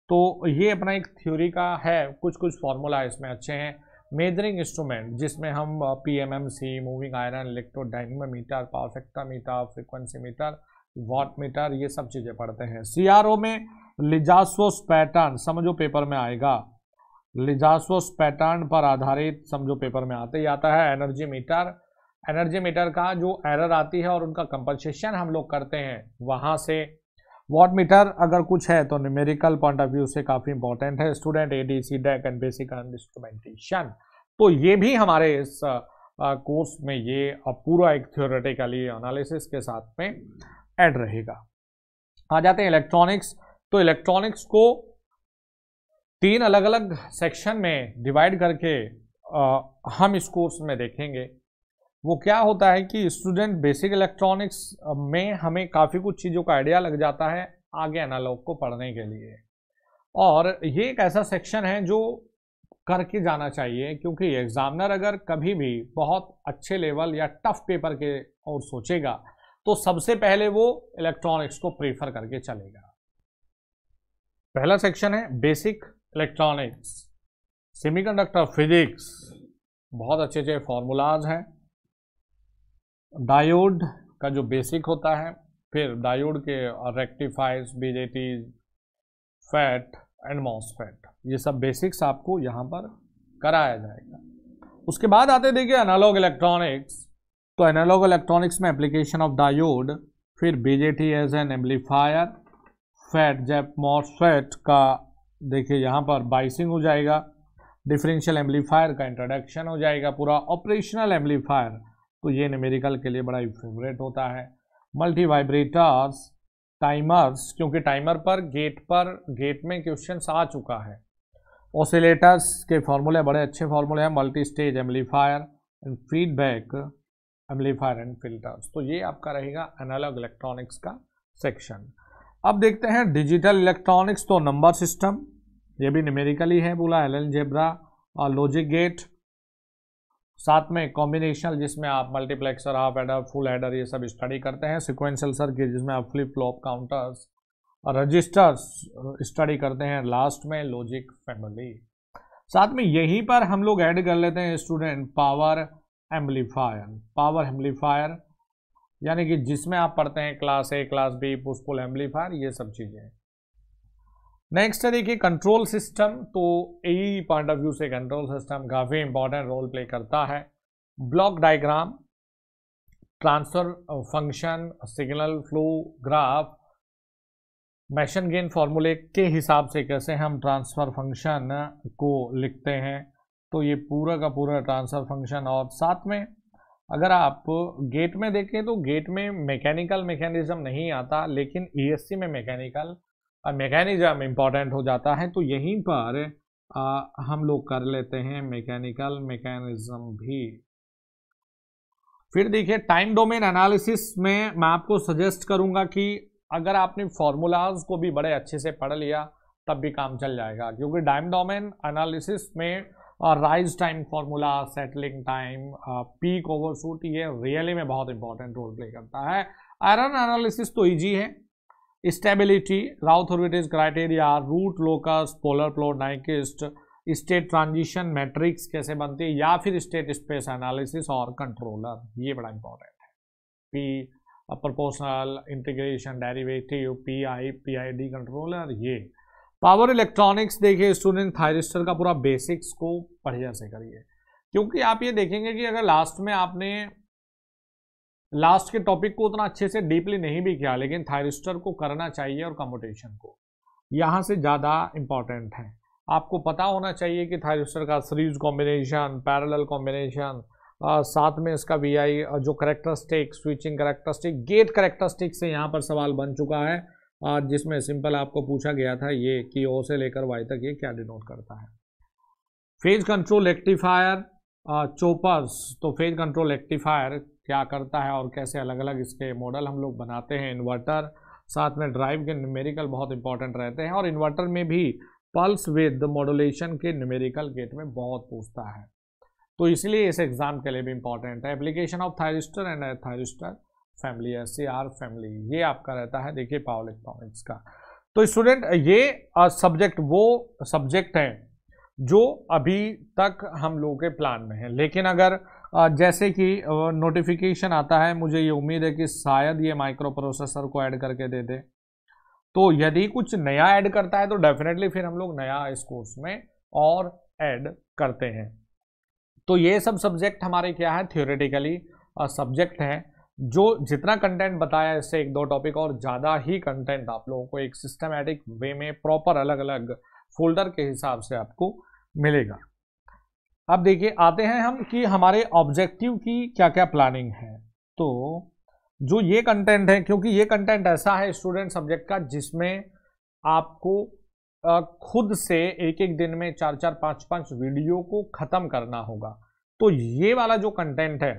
तो ये अपना एक थ्योरी का है, कुछ कुछ फॉर्मूला इसमें अच्छे हैं। मेजरिंग इंस्ट्रूमेंट, जिसमें हम PMMC, moving iron, electrodynamometer, power factor meter, frequency meter, watt meter, ये सब चीज़ें पढ़ते हैं। CRO में लिजास्वोस पैटर्न, समझो पेपर में आएगा, लिजास्वोस पैटर्न पर आधारित समझो पेपर में आते ही आता है। एनर्जी मीटर का जो एरर आती है और उनका कंपनसेशन हम लोग करते हैं वहाँ से। वॉट मीटर अगर कुछ है तो न्यूमेरिकल पॉइंट ऑफ व्यू से काफ़ी इंपॉर्टेंट है student. ADC, DAC and basic instrumentation, तो ये भी हमारे इस कोर्स में ये पूरा एक थ्योरेटिकली एनालिसिस के साथ में ऐड रहेगा। आ जाते हैं इलेक्ट्रॉनिक्स। तो इलेक्ट्रॉनिक्स को 3 अलग अलग सेक्शन में डिवाइड करके हम इस कोर्स में देखेंगे। वो क्या होता है कि स्टूडेंट बेसिक इलेक्ट्रॉनिक्स में हमें काफ़ी कुछ चीज़ों का आइडिया लग जाता है आगे एनालॉग को पढ़ने के लिए, और ये एक ऐसा सेक्शन है जो करके जाना चाहिए, क्योंकि एग्जामिनर अगर कभी भी बहुत अच्छे लेवल या टफ पेपर के और सोचेगा तो सबसे पहले वो इलेक्ट्रॉनिक्स को प्रीफर करके चलेगा। पहला सेक्शन है बेसिक इलेक्ट्रॉनिक्स, सेमीकंडक्टर फिजिक्स, बहुत अच्छे अच्छे फॉर्मूलाज हैं। डायोड का जो बेसिक होता है, फिर डायोड के rectifiers, BJT, fat and MOSFET, ये सब बेसिक्स आपको यहाँ पर कराया जाएगा। उसके बाद आते देखिए एनालॉग इलेक्ट्रॉनिक्स। तो एनालॉग इलेक्ट्रॉनिक्स में एप्लीकेशन ऑफ डायोड, फिर BJT as an amplifier, FET JFET MOSFET का देखिए यहाँ पर बाइसिंग हो जाएगा, डिफरेंशियल एम्पलीफायर का इंट्रोडक्शन हो जाएगा पूरा, ऑपरेशनल एम्पलीफायर तो ये न्यूमेरिकल के लिए बड़ा ही फेवरेट होता है, मल्टी वाइब्रेटर्स, टाइमर्स, क्योंकि टाइमर पर गेट में क्वेश्चंस आ चुका है, ऑसिलेटर्स के फॉर्मूले बड़े अच्छे फॉर्मूले हैं, multi stage amplifier and feedback amplifier and filters. तो ये आपका रहेगा एनालॉग इलेक्ट्रॉनिक्स का सेक्शन। अब देखते हैं डिजिटल इलेक्ट्रॉनिक्स। तो नंबर सिस्टम, ये भी न्यूमेरिकली है बोला, अलजेब्रा और लॉजिक गेट, साथ में कॉम्बिनेशनल जिसमें आप multiplexer, half adder, full adder ये सब स्टडी करते हैं, सिक्वेंशियल सर्किट जिसमें आप फ्लिप फ्लॉप, काउंटर्स और रजिस्टर्स स्टडी करते हैं, लास्ट में लॉजिक फैमिली। साथ में यहीं पर हम लोग ऐड कर लेते हैं student power amplifier. Power amplifier यानी कि जिसमें आप पढ़ते हैं class A, class B, push pull amplifier, ये सब चीजें। नेक्स्ट है देखिए कंट्रोल सिस्टम। तो ए पॉइंट ऑफ व्यू से कंट्रोल सिस्टम काफी इंपॉर्टेंट रोल प्ले करता है। Block diagram, transfer function, signal flow graph, Mason gain फॉर्मूले के हिसाब से कैसे हम ट्रांसफर फंक्शन को लिखते हैं, तो ये पूरा का पूरा ट्रांसफर फंक्शन। और साथ में अगर आप गेट में देखें तो गेट में मैकेनिकल मैकेनिज्म नहीं आता, लेकिन ईएससी में मैकेनिकल मैकेनिज्म इंपॉर्टेंट हो जाता है, तो यहीं पर हम लोग कर लेते हैं मैकेनिकल मैकेनिज्म भी। फिर देखिए टाइम डोमेन एनालिसिस में मैं आपको सजेस्ट करूंगा कि अगर आपने फॉर्मूलाज को भी बड़े अच्छे से पढ़ लिया तब भी काम चल जाएगा, क्योंकि टाइम डोमेन एनालिसिस में rise time formula, settling time, peak overshoot, ये रियली में बहुत इंपॉर्टेंट रोल प्ले करता है। आयरन एनालिसिस तो इजी है, stability, Routh Hurwitz criteria, root locus, polar plot, Nyquist, state transition matrix कैसे बनती है, या फिर स्टेट स्पेस एनालिसिस और कंट्रोलर, ये बड़ा इंपॉर्टेंट है। P proportional, integration, derivative, PI, PID controller, ये। पावर इलेक्ट्रॉनिक्स देखिए स्टूडेंट थायरिस्टर का पूरा बेसिक्स को बढ़िया से करिए, क्योंकि आप ये देखेंगे कि अगर लास्ट में आपने लास्ट के टॉपिक को उतना अच्छे से डीपली नहीं भी किया, लेकिन थायरिस्टर को करना चाहिए और कम्यूटेशन को यहाँ से ज़्यादा इंपॉर्टेंट है। आपको पता होना चाहिए कि थायरिस्टर का सीरीज कॉम्बिनेशन, पैरेलल कॉम्बिनेशन, साथ में इसका वीआई जो characteristic, switching characteristic, gate characteristic से यहाँ पर सवाल बन चुका है, जिसमें सिंपल आपको पूछा गया था ये कि ओ से लेकर वाई तक ये क्या डिनोट करता है। फेज कंट्रोल रेक्टिफायर, चोपर्स, तो फेज कंट्रोल रेक्टिफायर क्या करता है और कैसे अलग अलग इसके मॉडल हम लोग बनाते हैं। इन्वर्टर, साथ में ड्राइव के न्यूमेरिकल बहुत इंपॉर्टेंट रहते हैं, और इन्वर्टर में भी पल्स विद मॉड्यूलेशन के न्यूमेरिकल गेट में बहुत पूछता है, तो इसलिए इस एग्जाम के लिए भी इंपॉर्टेंट है। Application of thyristor and thyristor family, SCR family, ये आपका रहता है देखिए पावर इलेक्ट्रॉनिक्स का। तो स्टूडेंट ये सब्जेक्ट वो सब्जेक्ट है जो अभी तक हम लोगों के प्लान में है, लेकिन अगर जैसे कि नोटिफिकेशन आता है, मुझे ये उम्मीद है कि शायद ये माइक्रो प्रोसेसर को ऐड करके दे दे, तो यदि कुछ नया ऐड करता है तो डेफिनेटली फिर हम लोग नया इस कोर्स में और ऐड करते हैं। तो ये सब सब्जेक्ट हमारे क्या है, थियोरेटिकली सब्जेक्ट हैं, जो जितना कंटेंट बताया इससे एक दो टॉपिक और ज़्यादा ही कंटेंट आप लोगों को एक सिस्टमैटिक वे में प्रॉपर अलग अलग फोल्डर के हिसाब से आपको मिलेगा। अब देखिए आते हैं हम कि हमारे ऑब्जेक्टिव की क्या क्या प्लानिंग है। तो जो ये कंटेंट है, क्योंकि ये कंटेंट ऐसा है स्टूडेंट सब्जेक्ट का जिसमें आपको खुद से एक एक दिन में 4-4, 5-5 वीडियो को ख़त्म करना होगा। तो ये वाला जो कंटेंट है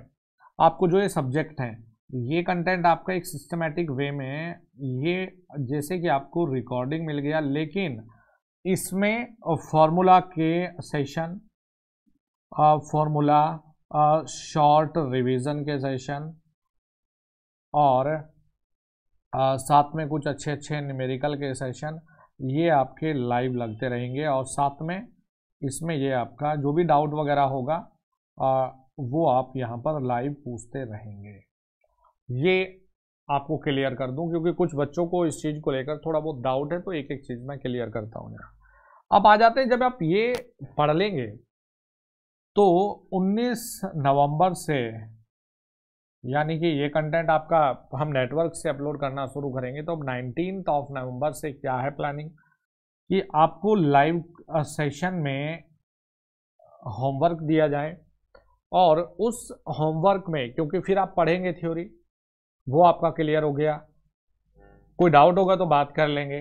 आपको जो ये सब्जेक्ट है, ये कंटेंट आपका एक सिस्टमेटिक वे में, ये जैसे कि आपको रिकॉर्डिंग मिल गया, लेकिन इसमें फॉर्मूला के सेशन, फॉर्मूला, शॉर्ट रिवीजन के सेशन, और साथ में कुछ अच्छे अच्छे न्यूमेरिकल के सेशन, ये आपके लाइव लगते रहेंगे। और साथ में इसमें ये आपका जो भी डाउट वगैरह होगा वो आप यहाँ पर लाइव पूछते रहेंगे। ये आपको क्लियर कर दूं, क्योंकि कुछ बच्चों को इस चीज़ को लेकर थोड़ा बहुत डाउट है, तो एक एक चीज़ मैं क्लियर करता हूँ यहाँ। अब आ जाते हैं, जब आप ये पढ़ लेंगे तो 19 नवंबर से, यानी कि ये कंटेंट आपका हम नेटवर्क से अपलोड करना शुरू करेंगे, तो अब 19 नवंबर से क्या है प्लानिंग कि आपको लाइव सेशन में होमवर्क दिया जाए, और उस होमवर्क में, क्योंकि फिर आप पढ़ेंगे थ्योरी, वो आपका क्लियर हो गया, कोई डाउट होगा तो बात कर लेंगे।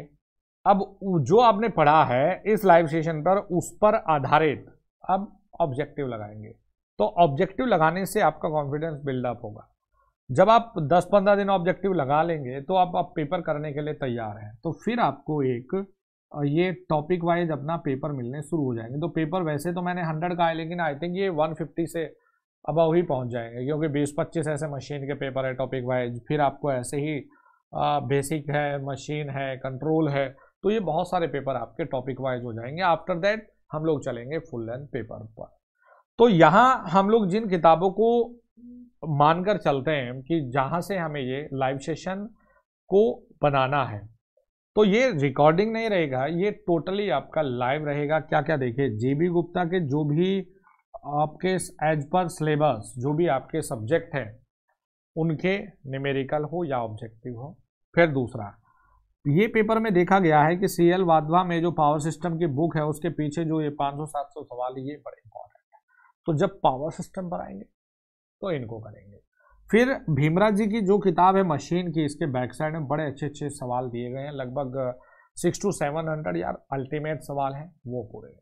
अब जो आपने पढ़ा है इस लाइव सेशन पर, उस पर आधारित अब ऑब्जेक्टिव लगाएंगे। तो ऑब्जेक्टिव लगाने से आपका कॉन्फिडेंस बिल्डअप होगा। जब आप 10-15 दिन ऑब्जेक्टिव लगा लेंगे तो आप पेपर करने के लिए तैयार हैं, तो फिर आपको एक ये टॉपिक वाइज अपना पेपर मिलने शुरू हो जाएंगे। तो पेपर वैसे तो मैंने 100 का है, लेकिन आई थिंक ये 150 से अबव ही पहुंच जाएंगे, क्योंकि 20-25 ऐसे मशीन के पेपर है टॉपिक वाइज, फिर आपको ऐसे ही बेसिक है, मशीन है, कंट्रोल है, तो ये बहुत सारे पेपर आपके टॉपिक वाइज हो जाएंगे। आफ्टर दैट हम लोग चलेंगे फुल लेंथ पेपर पर। तो यहाँ हम लोग जिन किताबों को मानकर चलते हैं कि जहाँ से हमें ये लाइव सेशन को बनाना है, तो ये रिकॉर्डिंग नहीं रहेगा, ये टोटली आपका लाइव रहेगा। क्या क्या देखिए, JB गुप्ता के जो भी आपके एज पर सिलेबस जो भी आपके सब्जेक्ट हैं, उनके न्यूमेरिकल हो या ऑब्जेक्टिव हो। फिर दूसरा, ये पेपर में देखा गया है कि CL वाधवा में जो पावर सिस्टम की बुक है, उसके पीछे जो ये 500-700 सवाल, ये बड़े इंपॉर्टेंट है। तो जब पावर सिस्टम पर आएंगे तो इनको करेंगे। फिर भीमराव जी की जो किताब है मशीन की, इसके बैक साइड में बड़े अच्छे अच्छे सवाल दिए गए हैं, लगभग 600 to 700 यार अल्टीमेट सवाल हैं, वो पूरे।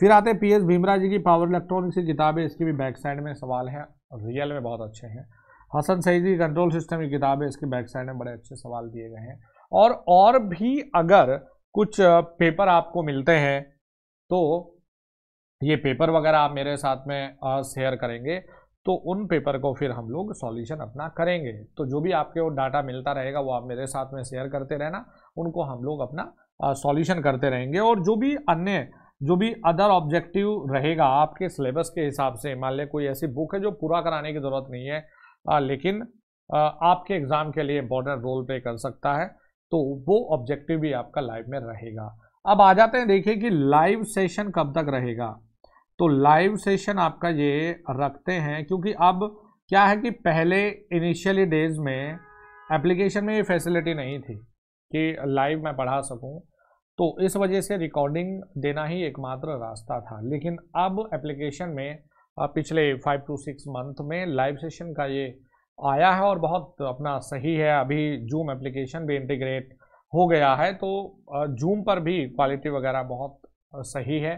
फिर आते हैं PS भीमराव जी की पावर इलेक्ट्रॉनिक्स की किताब है, इसकी भी बैक साइड में सवाल हैं, रियल में बहुत अच्छे हैं। हसन सईद जी कंट्रोल सिस्टम की किताब है, इसके बैक साइड में बड़े अच्छे सवाल दिए गए हैं। और भी अगर कुछ पेपर आपको मिलते हैं तो ये पेपर वगैरह आप मेरे साथ में शेयर करेंगे, तो उन पेपर को फिर हम लोग सॉल्यूशन अपना करेंगे। तो जो भी आपके वो डाटा मिलता रहेगा वो आप मेरे साथ में शेयर करते रहना, उनको हम लोग अपना सॉल्यूशन करते रहेंगे। और जो भी अदर ऑब्जेक्टिव रहेगा आपके सिलेबस के हिसाब से, मान लिया कोई ऐसी बुक है जो पूरा कराने की ज़रूरत नहीं है, लेकिन आपके एग्ज़ाम के लिए इम्पोर्टेंट रोल प्ले कर सकता है, तो वो ऑब्जेक्टिव भी आपका लाइव में रहेगा। अब आ जाते हैं, देखिए कि लाइव सेशन कब तक रहेगा। तो लाइव सेशन आपका ये रखते हैं, क्योंकि अब क्या है कि पहले इनिशियली डेज में एप्लीकेशन में ये फैसिलिटी नहीं थी कि लाइव मैं पढ़ा सकूं, तो इस वजह से रिकॉर्डिंग देना ही एकमात्र रास्ता था। लेकिन अब एप्लीकेशन में पिछले 5 to 6 मंथ में लाइव सेशन का ये आया है और बहुत अपना सही है। अभी जूम एप्लीकेशन भी इंटीग्रेट हो गया है, तो जूम पर भी क्वालिटी वगैरह बहुत सही है।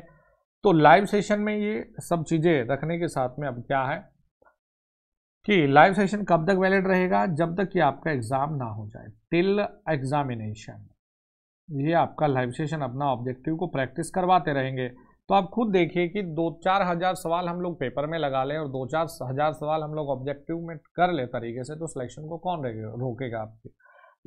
तो लाइव सेशन में ये सब चीज़ें रखने के साथ में अब क्या है कि लाइव सेशन कब तक वैलिड रहेगा, जब तक कि आपका एग्ज़ाम ना हो जाए, टिल एग्जामिनेशन। ये आपका लाइव सेशन अपना ऑब्जेक्टिव को प्रैक्टिस करवाते रहेंगे। तो आप खुद देखिए कि 2-4 हज़ार सवाल हम लोग पेपर में लगा लें और 2-4 हज़ार सवाल हम लोग ऑब्जेक्टिव में कर ले तरीके से, तो सिलेक्शन को कौन रोकेगा आपके।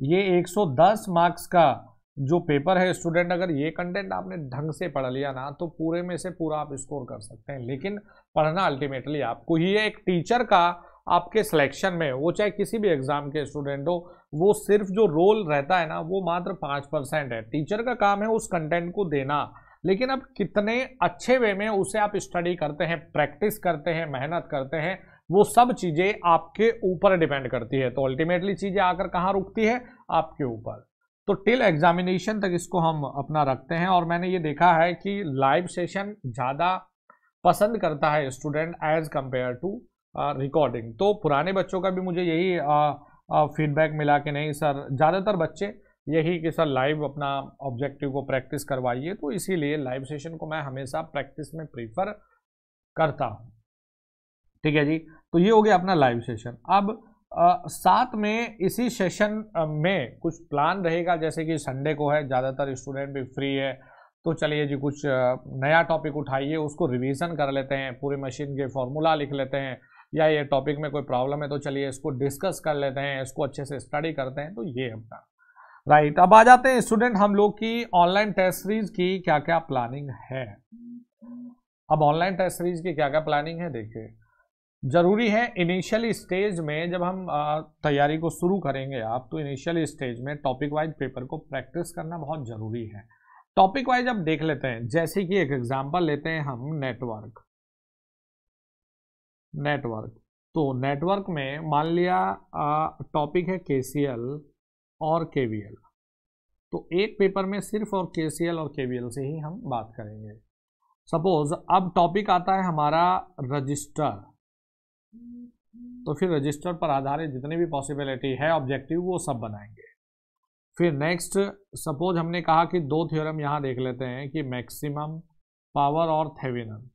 ये 110 मार्क्स का जो पेपर है, स्टूडेंट अगर ये कंटेंट आपने ढंग से पढ़ लिया ना, तो पूरे में से पूरा आप स्कोर कर सकते हैं। लेकिन पढ़ना अल्टीमेटली आपको ही है। एक टीचर का आपके सिलेक्शन में, वो चाहे किसी भी एग्जाम के स्टूडेंट हो, वो सिर्फ जो रोल रहता है ना, वो मात्र 5% है। टीचर का काम है उस कंटेंट को देना, लेकिन अब कितने अच्छे वे में उसे आप स्टडी करते हैं, प्रैक्टिस करते हैं, मेहनत करते हैं, वो सब चीज़ें आपके ऊपर डिपेंड करती है। तो अल्टीमेटली चीज़ें आकर कहाँ रुकती है, आपके ऊपर। तो टिल एग्जामिनेशन तक इसको हम अपना रखते हैं। और मैंने ये देखा है कि लाइव सेशन ज़्यादा पसंद करता है student as compared to recording. तो पुराने बच्चों का भी मुझे यही फीडबैक मिला कि नहीं सर, ज़्यादातर बच्चे यही कि सर लाइव अपना ऑब्जेक्टिव को प्रैक्टिस करवाइए। तो इसीलिए लाइव सेशन को मैं हमेशा प्रैक्टिस में प्रीफर करता हूँ। ठीक है जी। तो ये हो गया अपना लाइव सेशन। अब साथ में इसी सेशन में कुछ प्लान रहेगा, जैसे कि संडे को है, ज़्यादातर स्टूडेंट भी फ्री है, तो चलिए जी कुछ नया टॉपिक उठाइए, उसको रिवीजन कर लेते हैं, पूरी मशीन के फॉर्मूला लिख लेते हैं, या ये टॉपिक में कोई प्रॉब्लम है तो चलिए इसको डिस्कस कर लेते हैं, इसको अच्छे से स्टडी करते हैं। तो ये अपना राइट। अब आ जाते हैं स्टूडेंट हम लोग की ऑनलाइन टेस्ट सीरीज की क्या क्या प्लानिंग है। अब ऑनलाइन टेस्ट सीरीज की क्या क्या प्लानिंग है, देखिए जरूरी है इनिशियल स्टेज में जब हम तैयारी को शुरू करेंगे आप, तो इनिशियल स्टेज में टॉपिक वाइज पेपर को प्रैक्टिस करना बहुत जरूरी है। टॉपिक वाइज अब देख लेते हैं, जैसे कि एक एग्जांपल लेते हैं हम नेटवर्क। तो नेटवर्क में मान लिया टॉपिक है केसीएल और केवीएल, तो एक पेपर में सिर्फ और केसीएल और केवीएल से ही हम बात करेंगे। सपोज अब टॉपिक आता है हमारा रजिस्टर, तो फिर रजिस्टर पर आधारित जितनी भी पॉसिबिलिटी है ऑब्जेक्टिव वो सब बनाएंगे। फिर नेक्स्ट सपोज हमने कहा कि दो थ्योरम यहाँ देख लेते हैं कि मैक्सिमम पावर और थेवेनिन,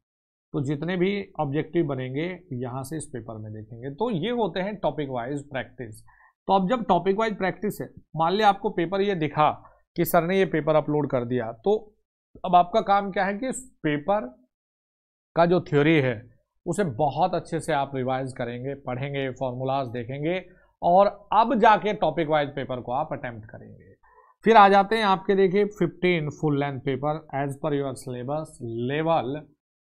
तो जितने भी ऑब्जेक्टिव बनेंगे यहाँ से इस पेपर में देखेंगे। तो ये होते हैं टॉपिक वाइज प्रैक्टिस। तो अब जब टॉपिक वाइज प्रैक्टिस है, मान लिया आपको पेपर ये दिखा कि सर ने ये पेपर अपलोड कर दिया, तो अब आपका काम क्या है कि पेपर का जो थ्योरी है उसे बहुत अच्छे से आप रिवाइज करेंगे, पढ़ेंगे, फॉर्मूलाज देखेंगे, और अब जाके टॉपिक वाइज पेपर को आप अटेम्प्ट करेंगे। फिर आ जाते हैं आपके देखिए 15 full length paper as per your syllabus level.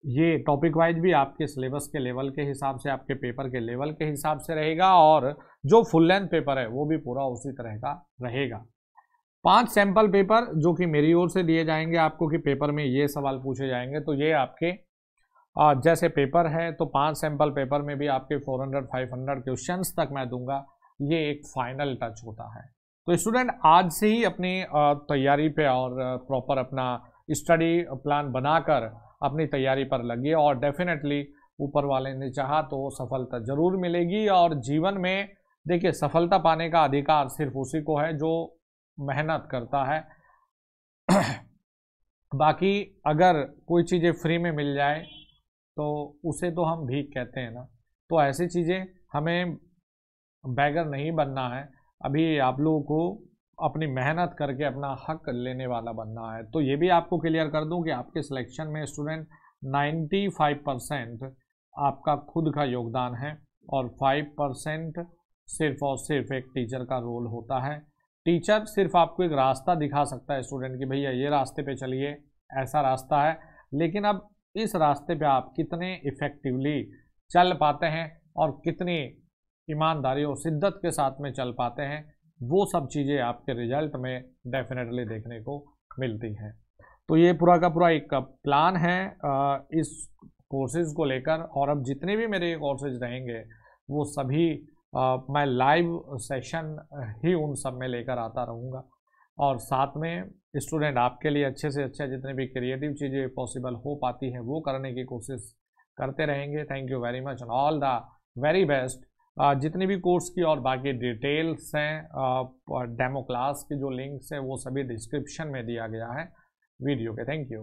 ये टॉपिक वाइज भी आपके सिलेबस के लेवल के हिसाब से, आपके पेपर के लेवल के हिसाब से रहेगा, और जो फुल लेंथ पेपर है वो भी पूरा उसी तरह का रहेगा। 5 सैंपल पेपर जो कि मेरी ओर से दिए जाएंगे आपको कि पेपर में ये सवाल पूछे जाएंगे, तो ये आपके जैसे पेपर है तो 5 सैंपल पेपर में भी आपके 400-500 क्वेश्चंस तक मैं दूंगा। ये एक फाइनल टच होता है। तो स्टूडेंट आज से ही अपनी तैयारी पे और प्रॉपर अपना स्टडी प्लान बनाकर अपनी तैयारी पर लगिए, और डेफिनेटली ऊपर वाले ने चाहा तो सफलता जरूर मिलेगी। और जीवन में देखिए सफलता पाने का अधिकार सिर्फ उसी को है जो मेहनत करता है। बाकी अगर कोई चीज़ें फ्री में मिल जाए तो उसे तो हम भीख कहते हैं ना, तो ऐसी चीज़ें हमें बैगर नहीं बनना है। अभी आप लोगों को अपनी मेहनत करके अपना हक लेने वाला बनना है। तो ये भी आपको क्लियर कर दूं कि आपके सिलेक्शन में स्टूडेंट 95% आपका खुद का योगदान है, और 5% सिर्फ और सिर्फ एक टीचर का रोल होता है। टीचर सिर्फ आपको एक रास्ता दिखा सकता है स्टूडेंट कि भैया ये रास्ते पे चलिए, ऐसा रास्ता है, लेकिन अब इस रास्ते पे आप कितने इफेक्टिवली चल पाते हैं और कितनी ईमानदारी और शिद्दत के साथ में चल पाते हैं, वो सब चीज़ें आपके रिजल्ट में डेफिनेटली देखने को मिलती हैं। तो ये पूरा का पूरा एक प्लान है इस कोर्सेज को लेकर, और अब जितने भी मेरे कोर्सेज रहेंगे वो सभी मैं लाइव सेशन ही उन सब में लेकर आता रहूँगा, और साथ में स्टूडेंट आपके लिए अच्छे से अच्छे जितने भी क्रिएटिव चीज़ें पॉसिबल हो पाती हैं वो करने की कोशिश करते रहेंगे। Thank you very much, all the very best. जितनी भी कोर्स की और बाकी डिटेल्स हैं डेमो क्लास की जो लिंक्स हैं वो सभी डिस्क्रिप्शन में दिया गया है वीडियो के। Thank you.